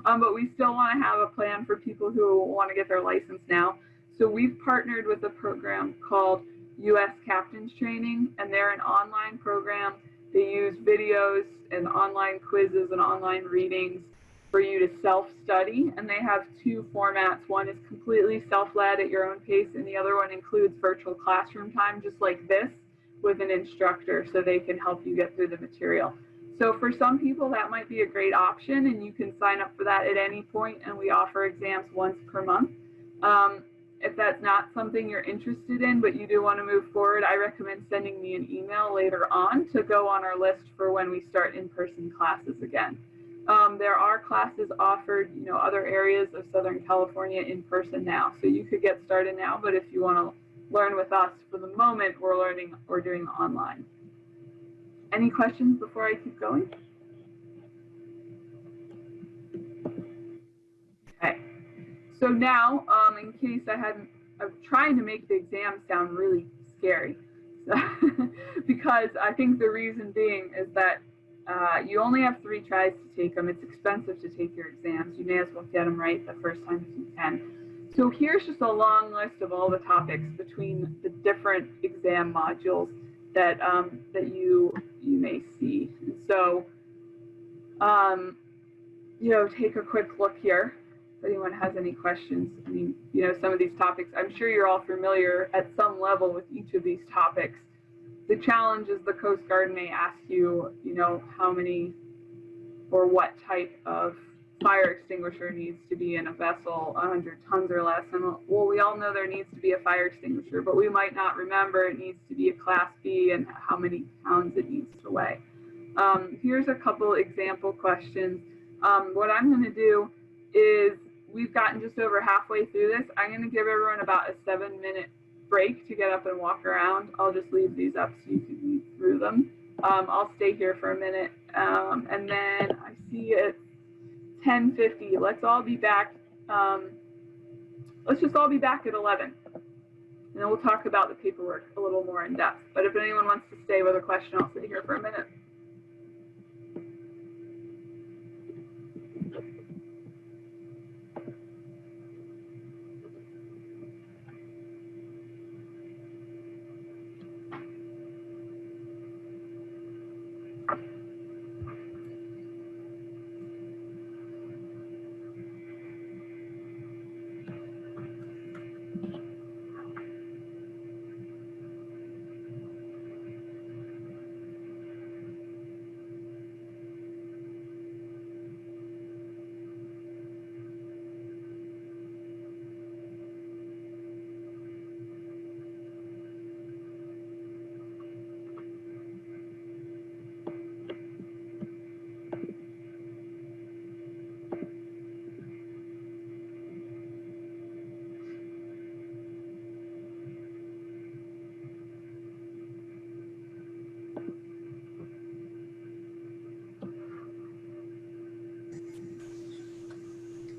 But we still want to have a plan for people who want to get their license now. So we've partnered with a program called U.S. Captains Training, and they're an online program. They use videos and online quizzes and online readings for you to self-study, and they have two formats. One is completely self-led at your own pace, and the other one includes virtual classroom time, just like this, with an instructor, so they can help you get through the material. So for some people, that might be a great option, and you can sign up for that at any point, and we offer exams once per month. If that's not something you're interested in, but you do want to move forward, I recommend sending me an email later on to go on our list for when we start in-person classes again. There are classes offered, you know, other areas of Southern California in person now, so you could get started now. But if you want to learn with us, for the moment, we're doing online. Any questions before I keep going? Okay. So now, in case I'm trying to make the exam sound really scary, so because I think the reason being is that you only have 3 tries to take them. It's expensive to take your exams. You may as well get them right the first time if you can. So here's just a long list of all the topics between the different exam modules that that you may see. And so, you know, take a quick look here. If anyone has any questions, I mean, you know, some of these topics, I'm sure you're all familiar at some level with each of these topics. The challenge is the Coast Guard may ask you, you know, how many or what type of fire extinguisher needs to be in a vessel, 100 tons or less. And well, we all know there needs to be a fire extinguisher, but we might not remember it needs to be a Class B and how many pounds it needs to weigh. Here's a couple example questions. What I'm going to do is, we've gotten just over halfway through this. I'm going to give everyone about a 7-minute break to get up and walk around. I'll just leave these up so you can read through them. I'll stay here for a minute. And then I see it's 10:50. Let's all be back. Let's just all be back at 11. And then we'll talk about the paperwork a little more in depth. But if anyone wants to stay with a question, I'll stay here for a minute.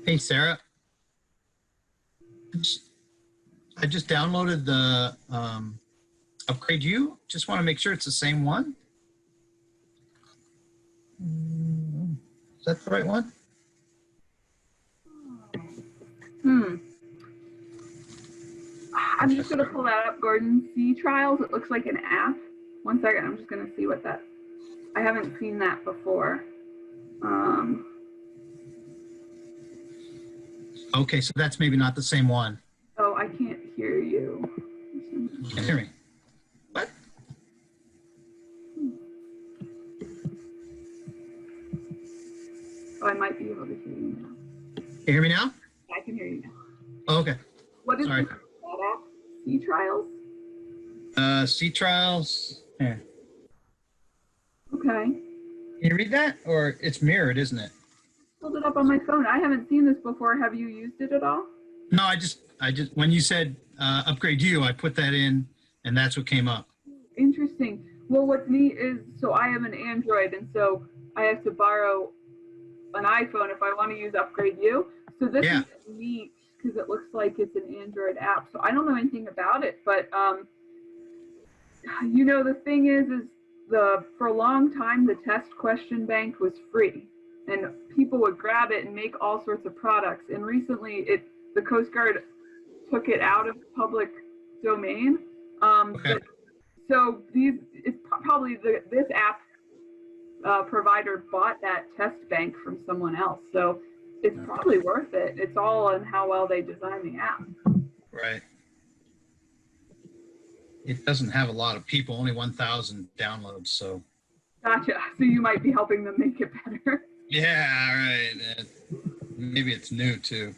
Hey, Sarah. I just downloaded the Upgrade You. Just want to make sure it's the same one. Is that the right one? I'm just going to pull that up, Gordon. Sea Trials, it looks like an app. One second, I'm just going to see what that, I haven't seen that before. Okay, so that's maybe not the same one. Oh, I can't hear you. You can hear me. What? Oh, I might be able to hear you now. Can you hear me now? I can hear you now. Oh, okay. What is Sorry. that app? Sea Trials? Sea Trials. Yeah. Okay. Can you read that? Or it's mirrored, isn't it? Pulled it up on my phone. I haven't seen this before. Have you used it at all? No, I just when you said Upgrade You, I put that in and that's what came up. Interesting. Well, what's neat is, so I have an Android, and so I have to borrow an iPhone if I want to use Upgrade You. So this is neat because it looks like it's an Android app. So I don't know anything about it, but you know, the thing is for a long time the test question bank was free, and people would grab it and make all sorts of products. And recently, the Coast Guard took it out of public domain. Okay. So it's probably this app provider bought that test bank from someone else. So it's probably worth it. It's all on how well they design the app. Right. It doesn't have a lot of people, only 1,000 downloads, so. Gotcha. So you might be helping them make it better. Yeah, right. Maybe it's new too.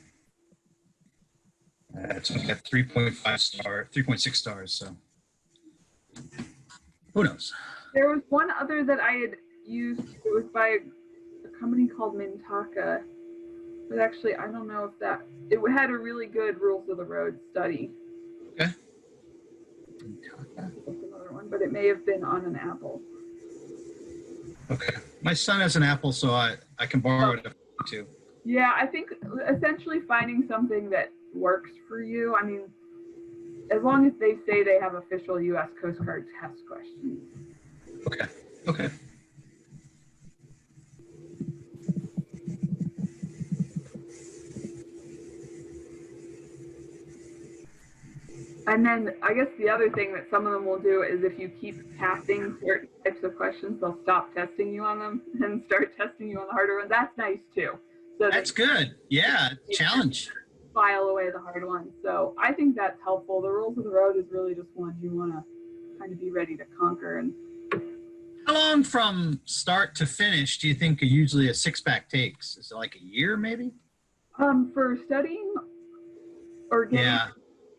It's got 3.6 stars, so who knows? There was one other that I had used. It was by a company called Mintaka. But actually, I don't know if it had a really good rules of the road study. Okay. That's another one, but it may have been on an Apple. Okay. My son has an Apple, so I can borrow it if I want to. Yeah, I think essentially finding something that works for you. I mean, as long as they say they have official U.S. Coast Guard test questions. Okay. Okay. I And then I guess the other thing that some of them will do is if you keep passing certain types of questions, they'll stop testing you on them and start testing you on the harder ones. That's nice too. So That's good. Yeah, challenge. File away the hard ones. So I think that's helpful. The rules of the road is really just ones you want to kind of be ready to conquer. And how long from start to finish do you think usually a six-pack takes? Is it like a year maybe? For studying or getting, Yeah.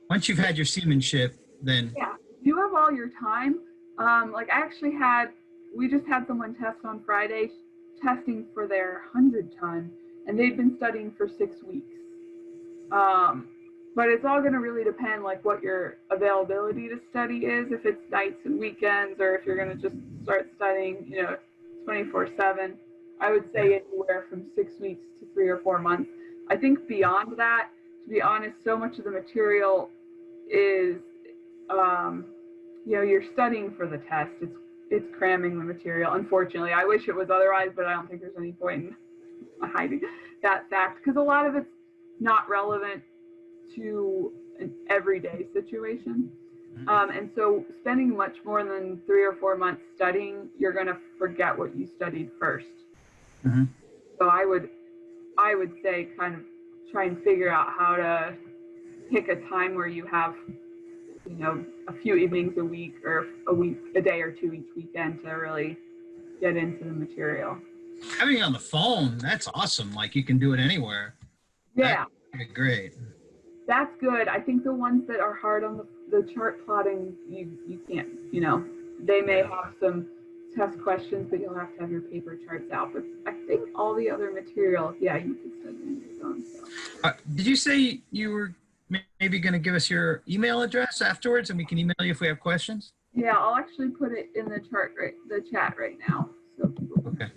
Once you've had your seamanship, then yeah, you have all your time. Like I actually we just had someone test on Friday, testing for their 100-ton, and they'd been studying for 6 weeks. But it's all going to really depend like what your availability to study is, if it's nights and weekends, or if you're going to just start studying, 24/7. I would say anywhere from 6 weeks to 3 or 4 months. I think beyond that, to be honest, so much of the material is, you're studying for the test. It's cramming the material. Unfortunately, I wish it was otherwise, but I don't think there's any point in hiding that fact, because a lot of it's not relevant to an everyday situation. And so spending much more than 3 or 4 months studying, you're going to forget what you studied first. Mm-hmm. So I would say kind of try and figure out how to pick a time where you have, a few evenings a week, or a day or two each weekend to really get into the material. Having it on the phone, that's awesome. Like you can do it anywhere. Yeah. That'd be great. That's good. I think the ones that are hard on the chart plotting, you can't, they may have some test questions, but you'll have to have your paper charts out. But I think all the other material, yeah, you can study on your own. So. Did you say you were maybe going to give us your email address afterwards, and we can email you if we have questions? Yeah, I'll actually put it in the chat right now. So okay.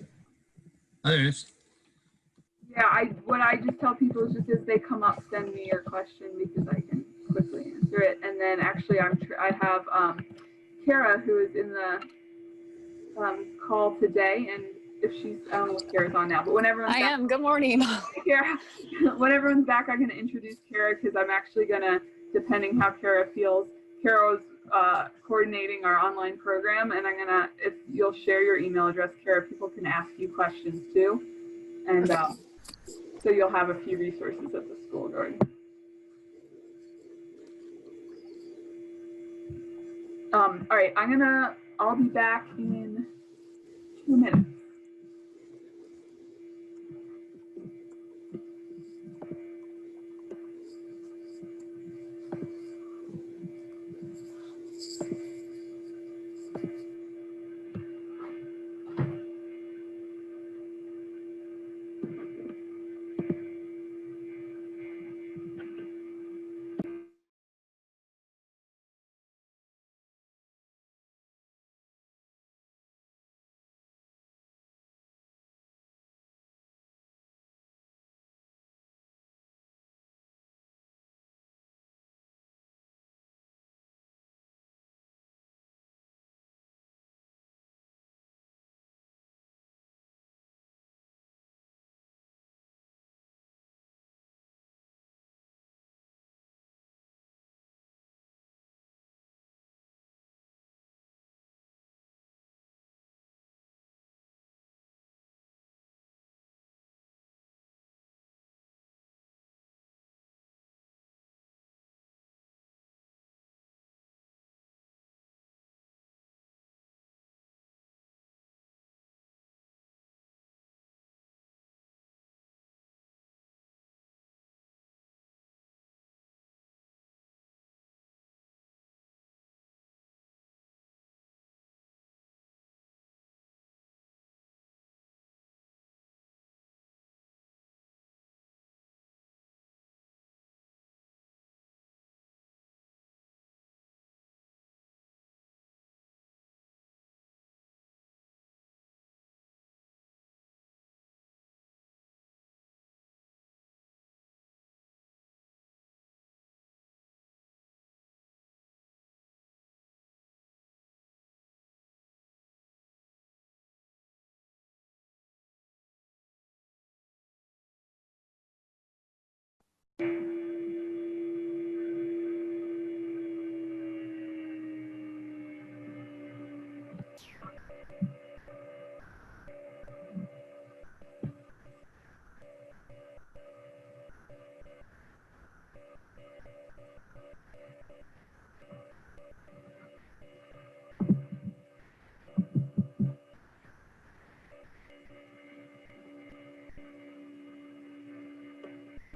Oh, there it is. Yeah, what I just tell people is just as they come up, send me your question because I can quickly answer it. And then actually, I have Kara, who is in the call today, and if I don't know if Kara's on now, but whenever I am. Good morning. Kara, when everyone's back, I'm going to introduce Kara because I'm actually going to, depending how Kara feels, Kara's coordinating our online program, and I'm going to, if you'll share your email address, Kara, people can ask you questions too. And so you'll have a few resources at the school going. All right, I'll be back in 2 minutes.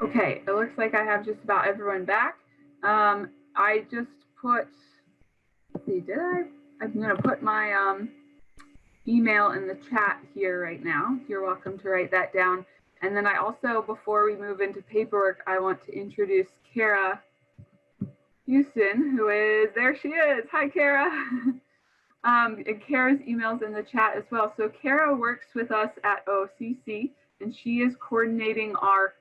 Okay, it looks like I have just about everyone back. I just put, let's see, did I? I'm gonna put my email in the chat here right now. You're welcome to write that down. And then I also, before we move into paperwork, I want to introduce Kara Houston, who is, there she is. Hi, Kara. And Kara's email's in the chat as well. So Kara works with us at OCC, and she is coordinating our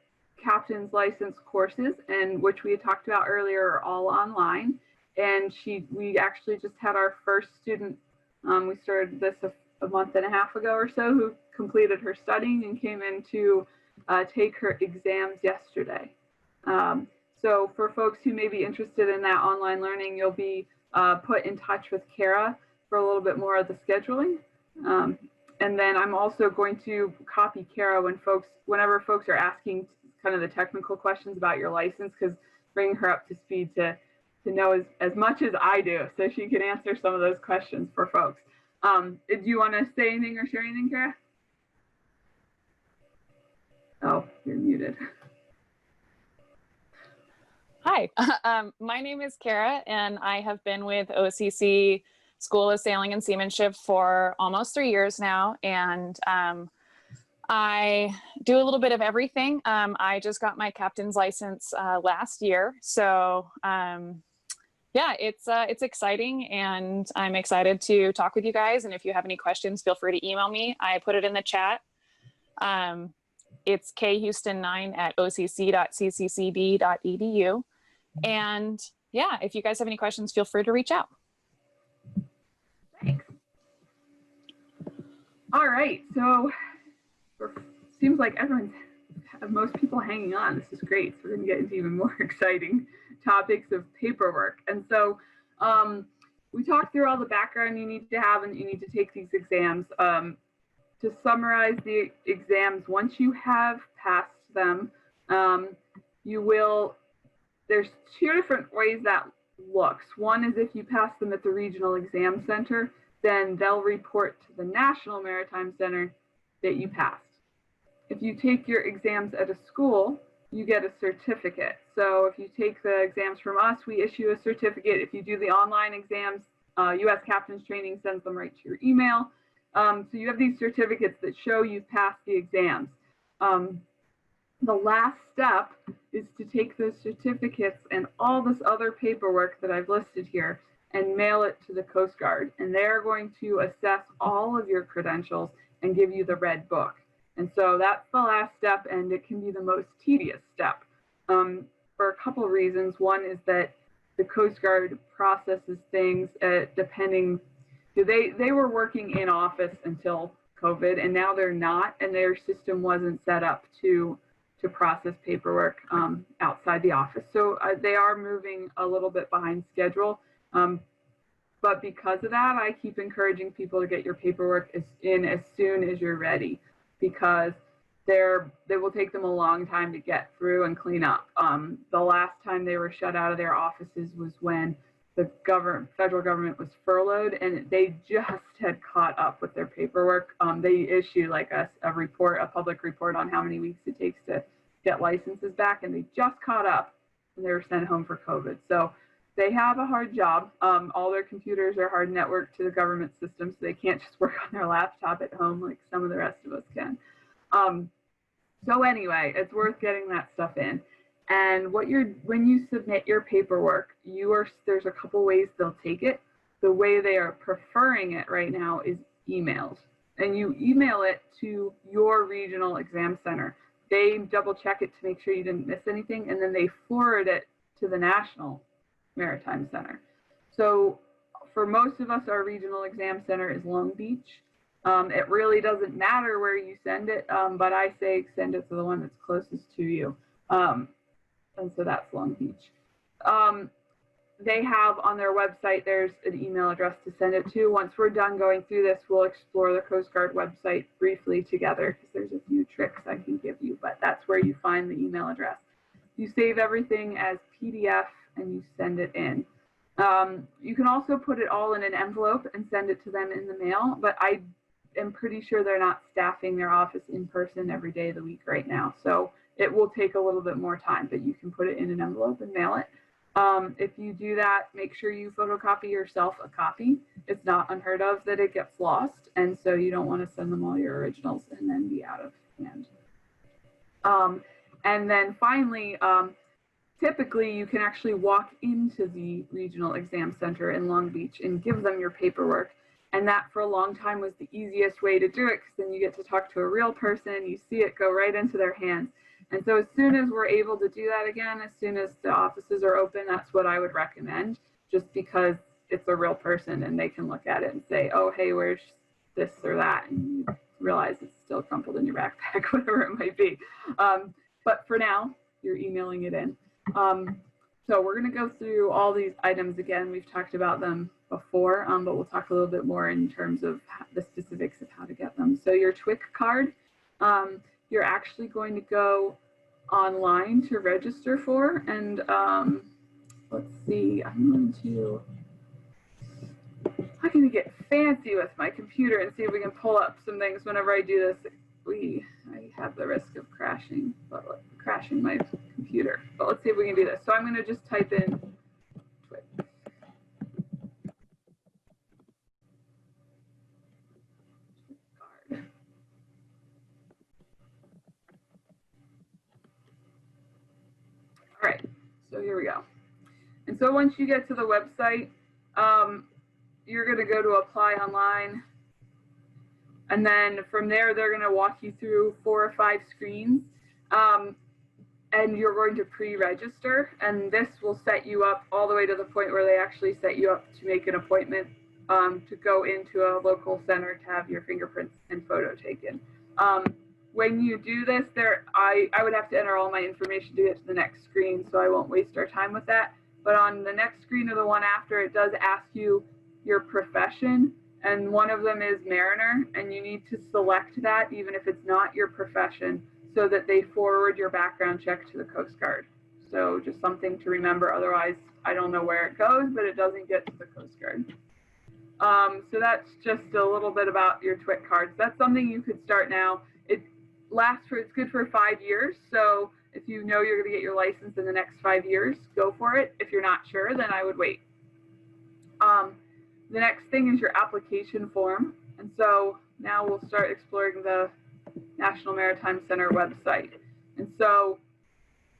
captain's license courses, and which we had talked about earlier are all online. And we actually just had our first student, we started this a month and a half ago or so, who completed her studying and came in to take her exams yesterday. So for folks who may be interested in that online learning, you'll be put in touch with Kara for a little bit more of the scheduling. And then I'm also going to copy Kara whenever folks are asking kind of the technical questions about your license, because bring her up to speed to know as much as I do, so she can answer some of those questions for folks. Do you want to say anything or share anything, Kara? Oh, you're muted. Hi, my name is Kara, and I have been with OCC School of Sailing and Seamanship for almost 3 years now, and I do a little bit of everything. I just got my captain's license last year, so yeah, it's exciting, and I'm excited to talk with you guys. And if you have any questions, feel free to email me. I put it in the chat. It's khouston9@occ.cccb.edu. And yeah, if you guys have any questions, feel free to reach out. Thanks. All right, so seems like most people hanging on. This is great. So we're gonna get into even more exciting topics of paperwork. And so we talked through all the background you need to have and you need to take these exams. To summarize the exams, once you have passed them, there's two different ways that looks. One is if you pass them at the regional exam center, then they'll report to the National Maritime Center that you passed. If you take your exams at a school, you get a certificate. So if you take the exams from us, we issue a certificate. If you do the online exams, U.S. Captain's Training sends them right to your email. So you have these certificates that show you've passed the exams. The last step is to take those certificates and all this other paperwork that I've listed here and mail it to the Coast Guard. And they're going to assess all of your credentials and give you the red book. And so that's the last step, and it can be the most tedious step for a couple of reasons. One is that the Coast Guard processes things depending. They were working in office until COVID, and now they're not, and their system wasn't set up to process paperwork outside the office. So they are moving a little bit behind schedule. But because of that, I keep encouraging people to get your paperwork in as soon as you're ready, because they will take them a long time to get through and clean up. The last time they were shut out of their offices was when the federal government was furloughed, and they just had caught up with their paperwork. They issue like a public report on how many weeks it takes to get licenses back, and they just caught up and they were sent home for COVID. So they have a hard job. All their computers are hard networked to the government system, so they can't just work on their laptop at home like some of the rest of us can. So anyway, it's worth getting that stuff in. And when you submit your paperwork, there's a couple ways they'll take it. The way they are preferring it right now is emailed. And you email it to your regional exam center. They double check it to make sure you didn't miss anything, and then they forward it to the National Maritime Center. So for most of us, our regional exam center is Long Beach. It really doesn't matter where you send it, but I say send it to the one that's closest to you. And so that's Long Beach. They have on their website, there's an email address to send it to. Once we're done going through this, we'll explore the Coast Guard website briefly together, because there's a few tricks I can give you, but that's where you find the email address. You save everything as PDF and you send it in. You can also put it all in an envelope and send it to them in the mail, but I am pretty sure they're not staffing their office in person every day of the week right now. So it will take a little bit more time, but you can put it in an envelope and mail it. If you do that, make sure you photocopy yourself a copy. It's not unheard of that it gets lost, and so you don't want to send them all your originals and then be out of hand. And then finally, typically you can actually walk into the regional exam center in Long Beach and give them your paperwork. And that for a long time was the easiest way to do it, because then you get to talk to a real person, you see it go right into their hands. And so as soon as we're able to do that again, as soon as the offices are open, that's what I would recommend, just because it's a real person and they can look at it and say, oh, hey, where's this or that? And you realize it's still crumpled in your backpack, whatever it might be. But for now, you're emailing it in. So we're going to go through all these items again. We've talked about them before, but we'll talk a little bit more in terms of the specifics of how to get them. So your TWIC card, you're actually going to go online to register for, and let's see, I'm going to get fancy with my computer and see if we can pull up some things. Whenever I do this, I have the risk of crashing my computer, but let's see if we can do this. So I'm going to just type in TWIC. All right, so here we go. And so once you get to the website, you're going to go to apply online. And then from there, they're going to walk you through 4 or 5 screens. And you're going to pre-register. And this will set you up all the way to the point where they actually set you up to make an appointment to go into a local center to have your fingerprints and photo taken. When you do this, I would have to enter all my information to get to the next screen, so I won't waste our time with that. But on the next screen or the one after, it does ask you your profession, and one of them is mariner, and you need to select that even if it's not your profession, so that they forward your background check to the Coast Guard. So just something to remember. Otherwise, I don't know where it goes, but it doesn't get to the Coast Guard. So that's just a little bit about your TWIC cards. That's something you could start now. It's good for 5 years. So if you know you're going to get your license in the next 5 years, go for it. If you're not sure, then I would wait. The next thing is your application form. And so now we'll start exploring the National Maritime Center website. And so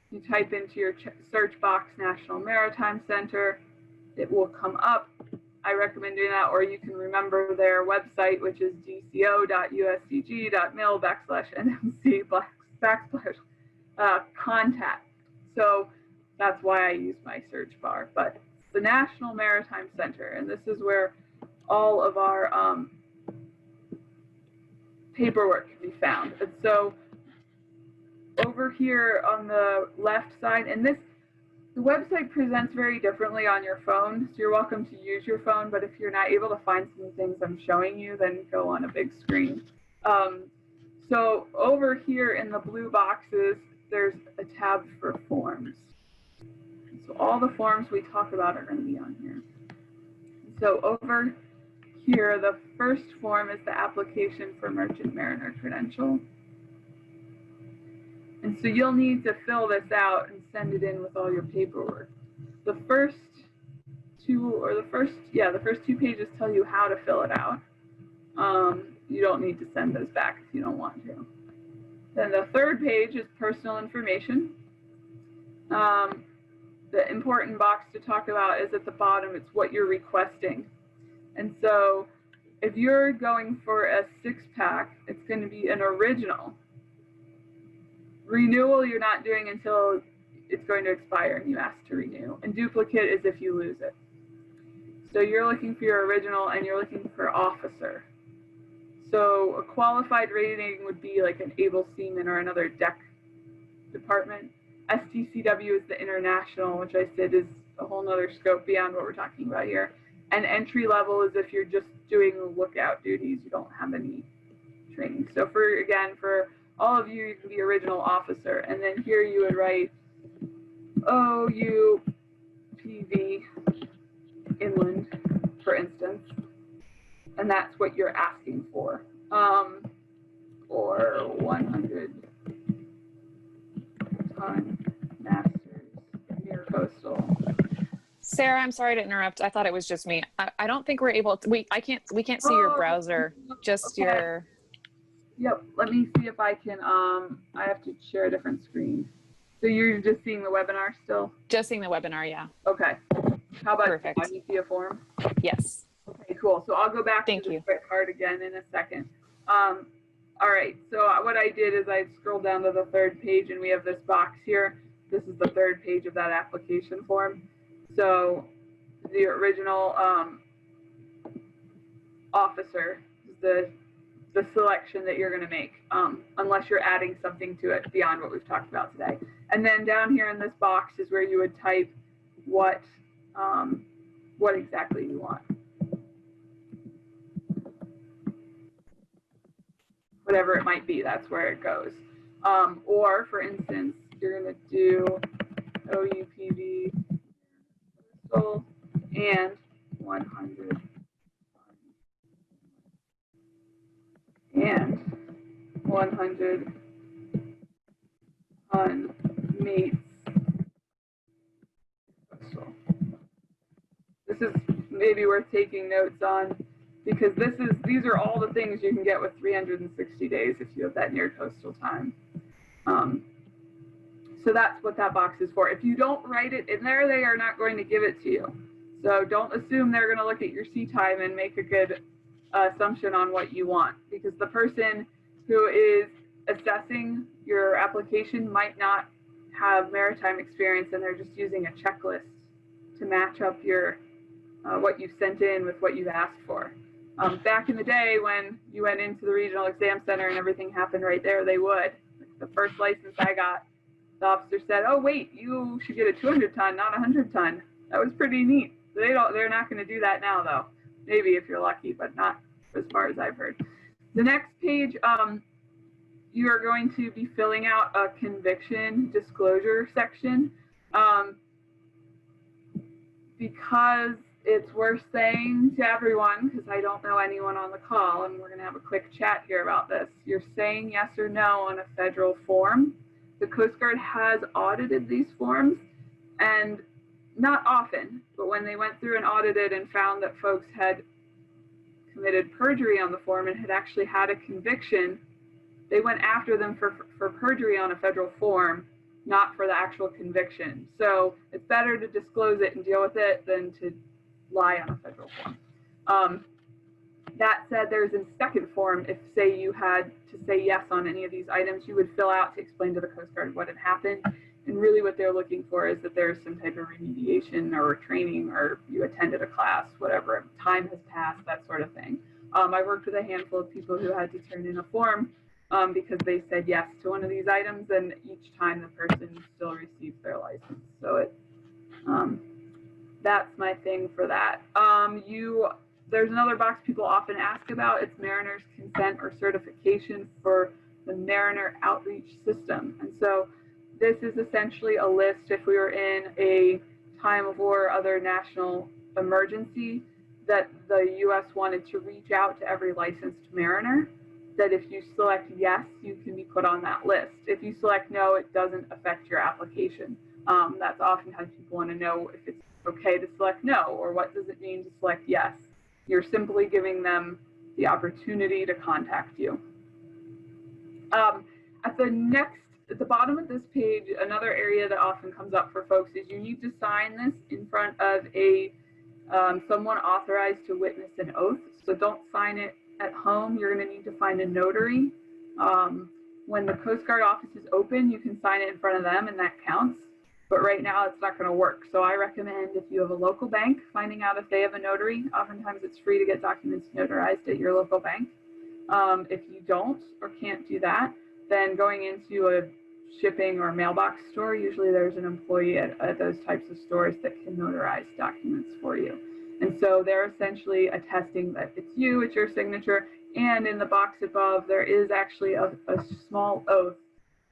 you type into your search box, National Maritime Center, it will come up. I recommend doing that, or you can remember their website, which is dco.uscg.mil/NMC/contact. So that's why I use my search bar. But the National Maritime Center, and this is where all of our paperwork can be found. And so over here on the left side, and the website presents very differently on your phone, so you're welcome to use your phone, but if you're not able to find some of the things I'm showing you, then go on a big screen. So over here in the blue boxes, there's a tab for forms. So all the forms we talk about are going to be on here. So over here, the first form is the application for Merchant Mariner Credential. And so you'll need to fill this out and send it in with all your paperwork. The first two pages tell you how to fill it out. You don't need to send those back if you don't want to. Then the third page is personal information. The important box to talk about is at the bottom. It's what you're requesting. And so if you're going for a 6-pack, it's going to be an original. Renewal you're not doing until it's going to expire and you ask to renew. And duplicate is if you lose it. So you're looking for your original and you're looking for officer. So a qualified rating would be like an able seaman or another deck department. STCW is the international, which I said is a whole nother scope beyond what we're talking about here. And entry level is if you're just doing lookout duties, you don't have any training. So for all of you, you can be original officer. And then here you would write OUPV inland, for instance. And that's what you're asking for. or 100 ton masters near coastal. Sarah, I'm sorry to interrupt. I thought it was just me. I don't think we're able to, we can't see your browser, just okay. your. Yep, let me see if I can, I have to share a different screen. So you're just seeing the webinar still? Just seeing the webinar, yeah. Okay. How about Perfect. I need to see a form? Yes. Okay, cool. So I'll go back Thank to the you. script card again in a second. All right, so what I did is I scrolled down to the third page and we have this box here. This is the third page of that application form. So the original officer is the selection that you're going to make, unless you're adding something to it beyond what we've talked about today. And then down here in this box is where you would type what exactly you want. Whatever it might be, that's where it goes. Or for instance, you're going to do OUPV and 100 and 100 ton mates. This is maybe worth taking notes on, because these are all the things you can get with 360 days if you have that near coastal time. So that's what that box is for. If you don't write it in there, they are not going to give it to you. So don't assume they're going to look at your sea time and make a good assumption on what you want, because the person who is assessing your application might not have maritime experience and they're just using a checklist to match up your what you've sent in with what you've asked for. Back in the day when you went into the regional exam center and everything happened right there, they would. The first license I got, the officer said, "Oh wait, you should get a 200 ton, not a 100 ton." That was pretty neat. They're not going to do that now though. Maybe if you're lucky, but not as far as I've heard. The next page, you are going to be filling out a conviction disclosure section. Because it's worth saying to everyone, because I don't know anyone on the call, and we're going to have a quick chat here about this. You're saying yes or no on a federal form. The Coast Guard has audited these forms, and not often, but when they went through and audited and found that folks had committed perjury on the form and had actually had a conviction, they went after them for perjury on a federal form, not for the actual conviction. So it's better to disclose it and deal with it than to lie on a federal form. That said, there's a second form. If, say, you had to say yes on any of these items, you would fill out to explain to the Coast Guard what had happened. And really what they're looking for is that there's some type of remediation or training, or you attended a class, whatever, time has passed, that sort of thing. I worked with a handful of people who had to turn in a form because they said yes to one of these items, and each time the person still receives their license. So that's my thing for that. There's another box people often ask about. It's mariner's consent or certification for the Mariner Outreach System. And so this is essentially a list if we were in a time of war or other national emergency that the U.S. wanted to reach out to every licensed mariner, that if you select yes, you can be put on that list. If you select no, it doesn't affect your application. That's oftentimes people want to know if it's okay to select no, or what does it mean to select yes. You're simply giving them the opportunity to contact you. At the bottom of this page, another area that often comes up for folks is you need to sign this in front of someone authorized to witness an oath. So don't sign it at home. You're going to need to find a notary. When the Coast Guard office is open, you can sign it in front of them, and that counts. But right now, it's not going to work. So I recommend, if you have a local bank, finding out if they have a notary. Oftentimes, it's free to get documents notarized at your local bank. If you don't or can't do that, then going into a shipping or mailbox store, usually there's an employee at those types of stores that can notarize documents for you. And so they're essentially attesting that it's you, it's your signature, and in the box above, there is actually a small oath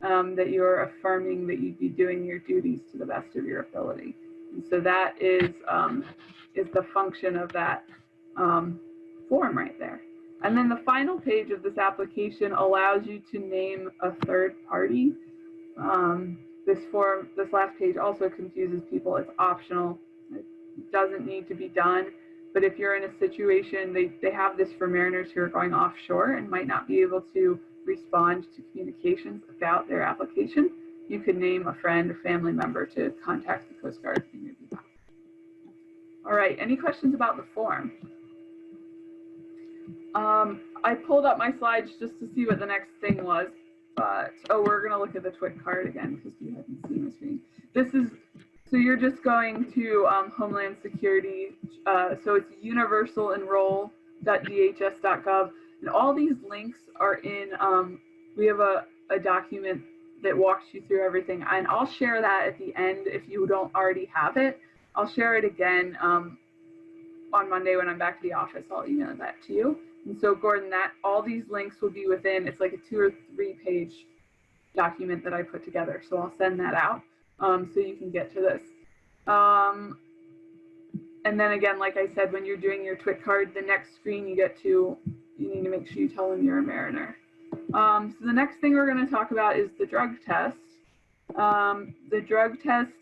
that you're affirming that you'd be doing your duties to the best of your ability. And so that is the function of that form right there. And then the final page of this application allows you to name a third party. This last page also confuses people. It's optional. It doesn't need to be done. But if you're in a situation, they have this for mariners who are going offshore and might not be able to respond to communications about their application, you could name a friend or family member to contact the Coast Guard in your behalf. All right, any questions about the form? I pulled up my slides just to see what the next thing was, but, oh, we're gonna look at the TWIC card again because you haven't seen the screen. So you're just going to Homeland Security, so it's universalenroll.dhs.gov, and all these links are in, we have a document that walks you through everything, and I'll share that at the end if you don't already have it. I'll share it again on Monday when I'm back at the office. I'll email that to you. And so Gordon, all these links will be within, it's like a 2 or 3 page document that I put together. So I'll send that out so you can get to this. And then again, like I said, when you're doing your TWIC card, the next screen you get to, you need to make sure you tell them you're a mariner. So the next thing we're going to talk about is the drug test. The drug test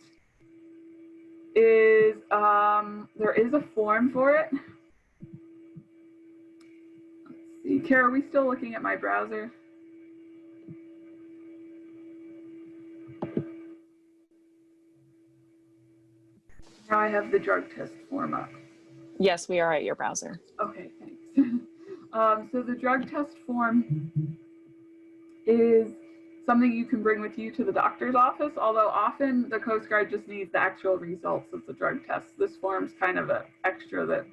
is, there is a form for it. Let's see, Kara, are we still looking at my browser? Now I have the drug test form up. Yes, we are at your browser. Okay, thanks. So the drug test form is something you can bring with you to the doctor's office, although often the Coast Guard just needs the actual results of the drug test. This form's kind of an extra that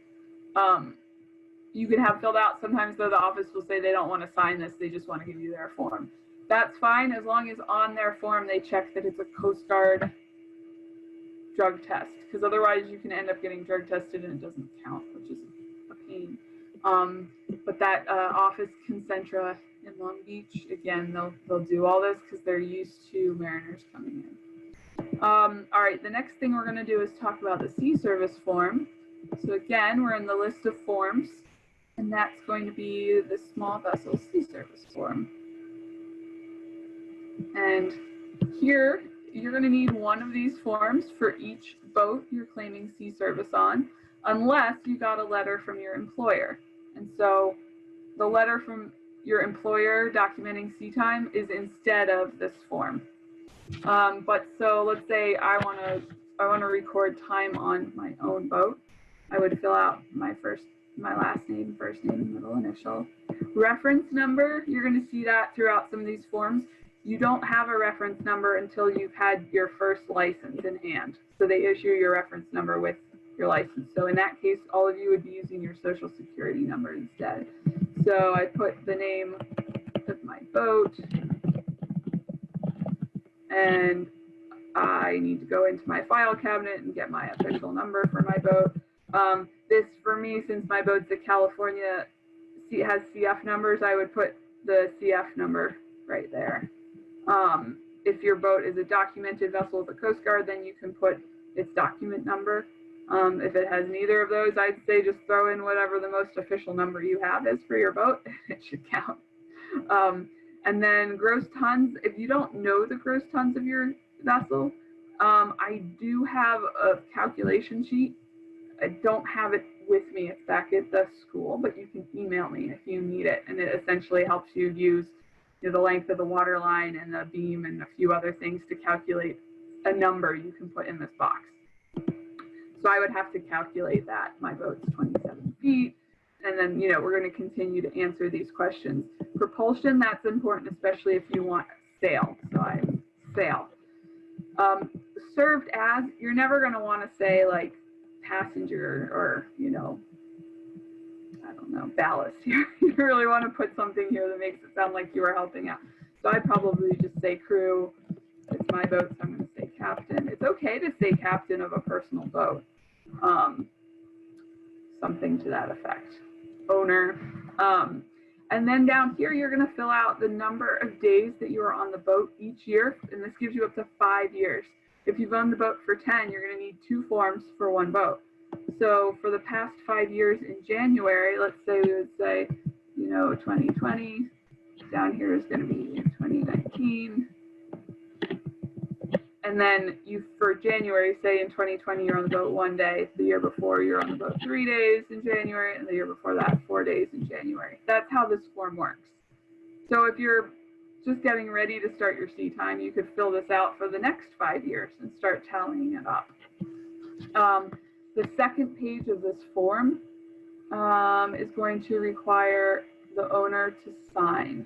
you can have filled out. Sometimes though the office will say they don't want to sign this, they just want to give you their form. That's fine as long as on their form they check that it's a Coast Guard drug test, because otherwise you can end up getting drug tested and it doesn't count, which is a pain. But that office, Concentra in Long Beach, again, they'll do all this because they're used to mariners coming in. All right, the next thing we're going to do is talk about the sea service form. So again, we're in the list of forms, and that's going to be the small vessel sea service form. And here, you're going to need one of these forms for each boat you're claiming sea service on, unless you got a letter from your employer. And so the letter from your employer documenting sea time is instead of this form. But so let's say I want to record time on my own boat. I would fill out my last name, first name, middle initial. Reference number, you're going to see that throughout some of these forms. You don't have a reference number until you've had your first license in hand. So they issue your reference number with your license. So in that case, all of you would be using your social security number instead. So I put the name of my boat, and I need to go into my file cabinet and get my official number for my boat. This, for me, since my boat's a California, has CF numbers, I would put the CF number right there. If your boat is a documented vessel of the Coast Guard, then you can put its document number. If it has neither of those, I'd say just throw in whatever the most official number you have is for your boat. It should count. And then gross tons, if you don't know the gross tons of your vessel, I do have a calculation sheet. I don't have it with me. It's back at the school, but you can email me if you need it. And it essentially helps you use the length of the water line and the beam and a few other things to calculate a number you can put in this box. So I would have to calculate that. My boat's 27 feet. And then, we're going to continue to answer these questions. Propulsion, that's important, especially if you want sail. So I sail. Served as, you're never going to want to say like passenger or, I don't know, ballast here. You really want to put something here that makes it sound like you are helping out. So I'd probably just say crew. It's my boat, so I'm going to say captain. It's okay to say captain of a personal boat. Something to that effect. Owner. And then down here, you're going to fill out the number of days that you are on the boat each year. And this gives you up to 5 years. If you've owned the boat for 10, you're going to need 2 forms for 1 boat. So for the past 5 years in January, let's say we would say 2020. Down here is going to be 2019. And then for January, say in 2020, you're on the boat 1 day. The year before, you're on the boat 3 days in January. And the year before that, 4 days in January. That's how this form works. So if you're just getting ready to start your sea time, you could fill this out for the next 5 years and start tallying it up. The second page of this form is going to require the owner to sign.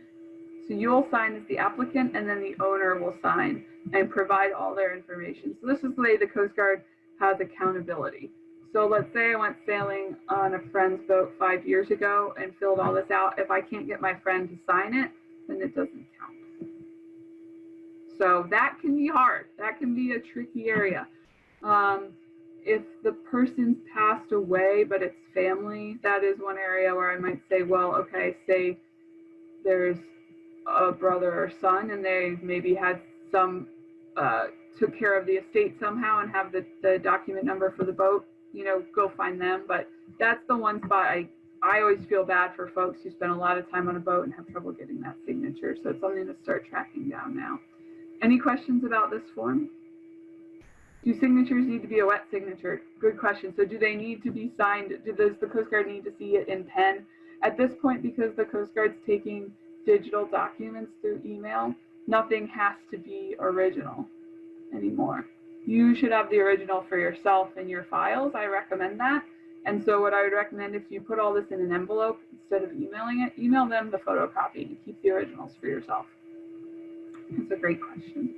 So you'll sign as the applicant, and then the owner will sign and provide all their information. So this is the way the Coast Guard has accountability. So let's say I went sailing on a friend's boat 5 years ago and filled all this out. If I can't get my friend to sign it, then it doesn't count. So that can be hard. That can be a tricky area. If the person's passed away, but it's family, that is one area where I might say, well, okay, say there's a brother or son and they maybe had took care of the estate somehow and have the document number for the boat, go find them. But that's the one spot I always feel bad for folks who spend a lot of time on a boat and have trouble getting that signature. So it's something to start tracking down now. Any questions about this form? Do signatures need to be a wet signature? Good question. So do they need to be signed? Does the Coast Guard need to see it in pen? At this point, because the Coast Guard's taking digital documents through email, nothing has to be original anymore. You should have the original for yourself in your files. I recommend that. And so what I would recommend, if you put all this in an envelope, instead of emailing it, email them the photocopy and keep the originals for yourself. That's a great question.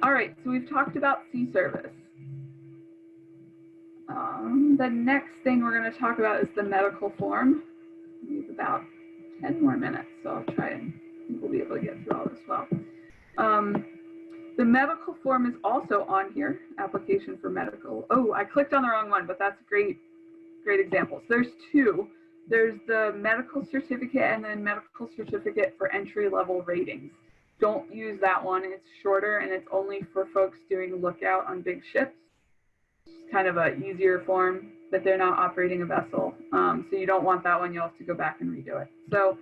All right, so we've talked about sea service. The next thing we're going to talk about is the medical form. We have about 10 more minutes, so I'll try and we'll be able to get through all this well. The medical form is also on here, application for medical. Oh, I clicked on the wrong one, but that's great examples. There's two. There's the medical certificate and then medical certificate for entry-level ratings. Don't use that one. It's shorter and it's only for folks doing lookout on big ships. It's kind of an easier form, but they're not operating a vessel. So you don't want that one. You'll have to go back and redo it. So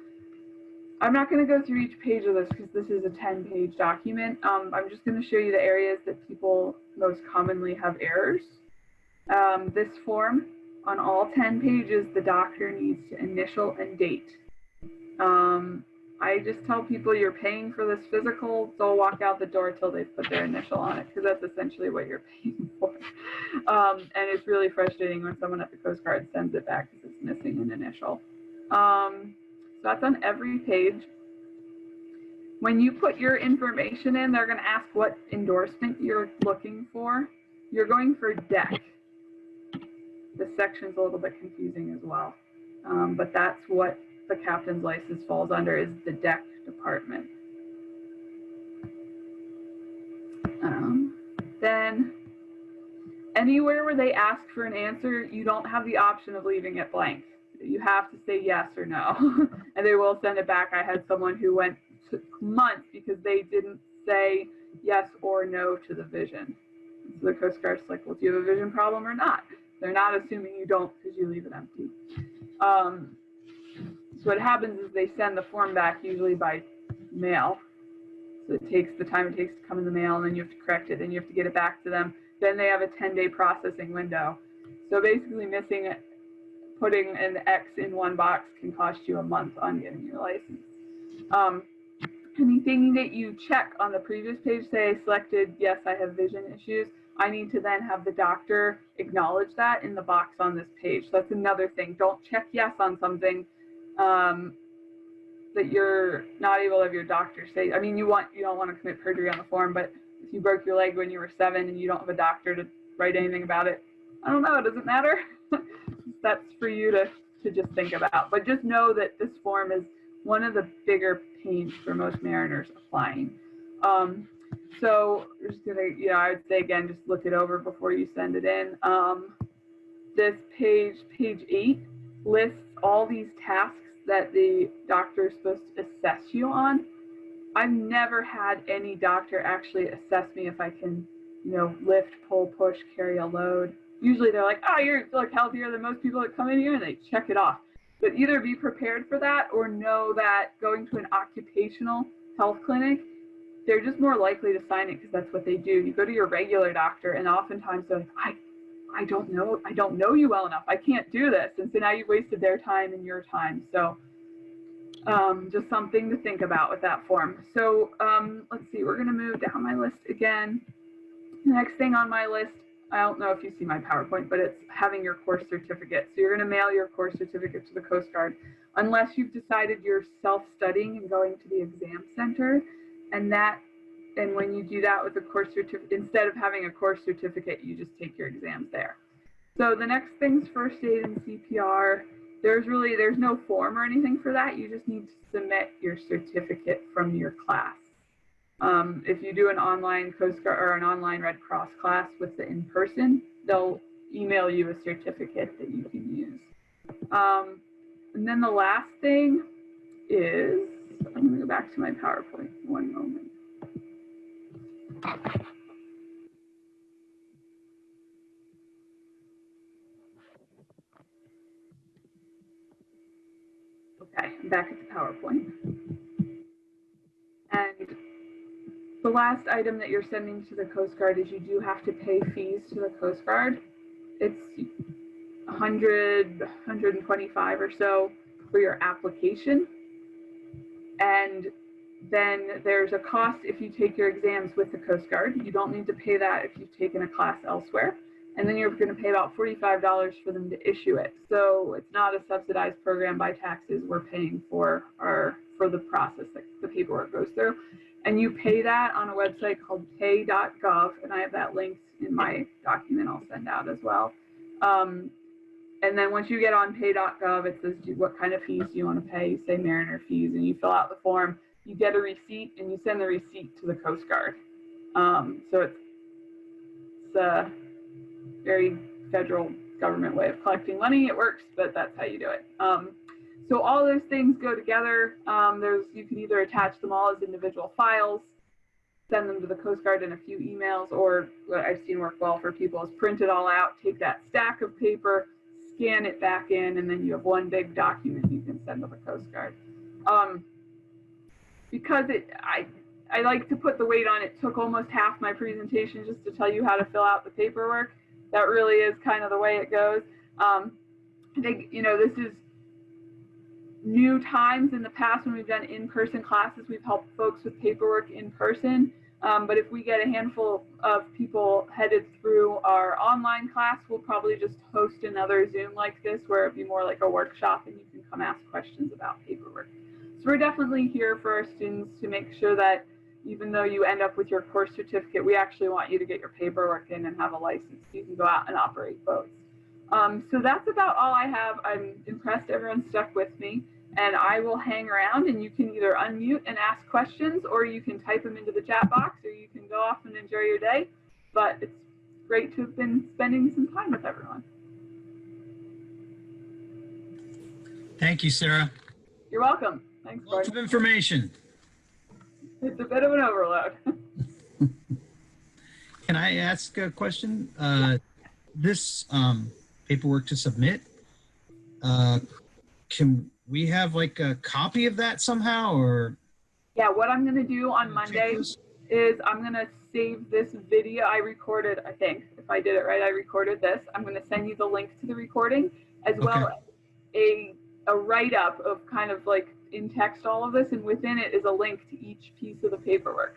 I'm not going to go through each page of this because this is a 10-page document. I'm just going to show you the areas that people most commonly have errors. This form, on all 10 pages, the doctor needs to initial and date. I just tell people you're paying for this physical, don't walk out the door till they've put their initial on it, because that's essentially what you're paying for. And it's really frustrating when someone at the Coast Guard sends it back because it's missing an initial. So that's on every page. When you put your information in, they're going to ask what endorsement you're looking for. You're going for deck. This section's a little bit confusing as well, but that's what the captain's license falls under, is the deck department. Then anywhere where they ask for an answer, you don't have the option of leaving it blank. You have to say yes or no, and they will send it back. I had someone who went months because they didn't say yes or no to the vision. So the Coast Guard's like, well, do you have a vision problem or not? They're not assuming you don't because you leave it empty. So what happens is they send the form back usually by mail. So it takes the time it takes to come in the mail, and then you have to correct it, and you have to get it back to them. Then they have a 10-day processing window. So basically missing it, putting an X in one box can cost you a month on getting your license. Anything that you check on the previous page, say I selected, yes, I have vision issues, I need to then have the doctor acknowledge that in the box on this page. So that's another thing. Don't check yes on something that you're not able to have your doctor say. I mean, you don't want to commit perjury on the form, but if you broke your leg when you were 7 and you don't have a doctor to write anything about it, I don't know, it doesn't matter. That's for you to just think about. But just know that this form is one of the bigger pains for most mariners applying. So just gonna, I would say again, just look it over before you send it in. This page 8, lists all these tasks that the doctor is supposed to assess you on. I've never had any doctor actually assess me if I can, lift, pull, push, carry a load. Usually they're like, oh, you're like healthier than most people that come in here, and they check it off. But either be prepared for that or know that going to an occupational health clinic, they're just more likely to sign it because that's what they do. You go to your regular doctor and oftentimes they're like, I don't know you well enough. I can't do this. And so now you've wasted their time and your time. So just something to think about with that form. So let's see, we're gonna move down my list again. The next thing on my list, I don't know if you see my PowerPoint, but it's having your course certificate. So you're gonna mail your course certificate to the Coast Guard unless you've decided you're self-studying and going to the exam center. And when you do that with a course certificate, instead of having a course certificate, you just take your exams there. So the next thing's first aid and CPR. There's no form or anything for that. You just need to submit your certificate from your class. If you do an online Coast Guard or an online Red Cross class with the in-person, they'll email you a certificate that you can use. And then the last thing is, I'm gonna go back to my PowerPoint, one moment. Okay, I'm back at the PowerPoint. And the last item that you're sending to the Coast Guard is you do have to pay fees to the Coast Guard. It's 100, 125 or so for your application. And then there's a cost if you take your exams with the Coast Guard. You don't need to pay that if you've taken a class elsewhere. And then you're going to pay about $45 for them to issue it. So it's not a subsidized program by taxes. We're paying for the process that the paperwork goes through. And you pay that on a website called pay.gov. And I have that linked in my document I'll send out as well. And then once you get on pay.gov, it says what kind of fees do you want to pay. You say Mariner fees and you fill out the form. You get a receipt and you send the receipt to the Coast Guard. So it's a very federal government way of collecting money. It works, but that's how you do it. So all those things go together. You can either attach them all as individual files, send them to the Coast Guard in a few emails, or what I've seen work well for people is print it all out, take that stack of paper, scan it back in, and then you have one big document you can send to the Coast Guard. Because I like to put the weight on it, took almost half my presentation just to tell you how to fill out the paperwork. That really is kind of the way it goes. I think, this is new times. In the past when we've done in-person classes, we've helped folks with paperwork in person. But if we get a handful of people headed through our online class, we'll probably just host another Zoom like this where it'd be more like a workshop and you can come ask questions about paperwork. So we're definitely here for our students to make sure that even though you end up with your course certificate, we actually want you to get your paperwork in and have a license so you can go out and operate boats. So that's about all I have. I'm impressed everyone stuck with me, and I will hang around and you can either unmute and ask questions, or you can type them into the chat box, or you can go off and enjoy your day. But it's great to have been spending some time with everyone. Thank you, Sarah. You're welcome. Thanks, Lots Bart. of information. It's a bit of an overload. Can I ask a question? This paperwork to submit, can we have like a copy of that somehow, or? Yeah, what I'm going to do on Monday is I'm going to save this video I recorded. I think if I did it right, I recorded this. I'm going to send you the link to the recording as well as a write-up of kind of like in text all of this, and within it is a link to each piece of the paperwork.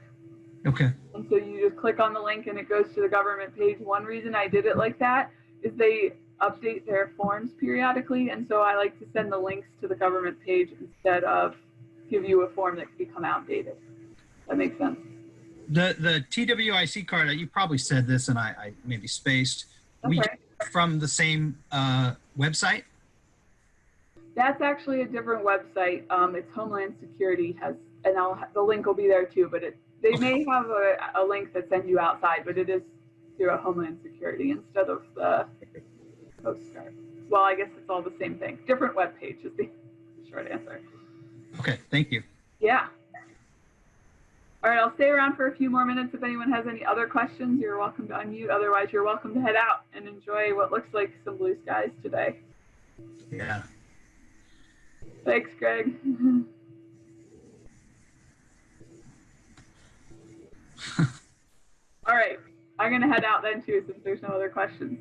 Okay. And so you just click on the link and it goes to the government page. One reason I did it like that is they update their forms periodically, and so I like to send the links to the government page instead of give you a form that can become outdated. That makes sense. The TWIC card, you probably said this and I maybe spaced. Okay. We get it from the same website? That's actually a different website. It's Homeland Security has, and the link will be there too, but they may have a link that sends you outside, but it is through a Homeland Security instead of the Coast Guard. Well, I guess it's all the same thing. Different web page is the short answer. Okay, thank you. Yeah. All right, I'll stay around for a few more minutes. If anyone has any other questions, you're welcome to unmute. Otherwise, you're welcome to head out and enjoy what looks like some blue skies today. Yeah. Thanks, Greg. All right, I'm gonna head out then too, since there's no other questions.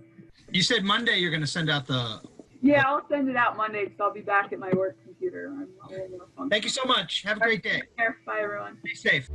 You said Monday you're going to send out the. Yeah, I'll send it out Monday because I'll be back at my work computer. I'm a little more functional. Thank you so much. Have a great day. Take care. Bye, everyone. Be safe.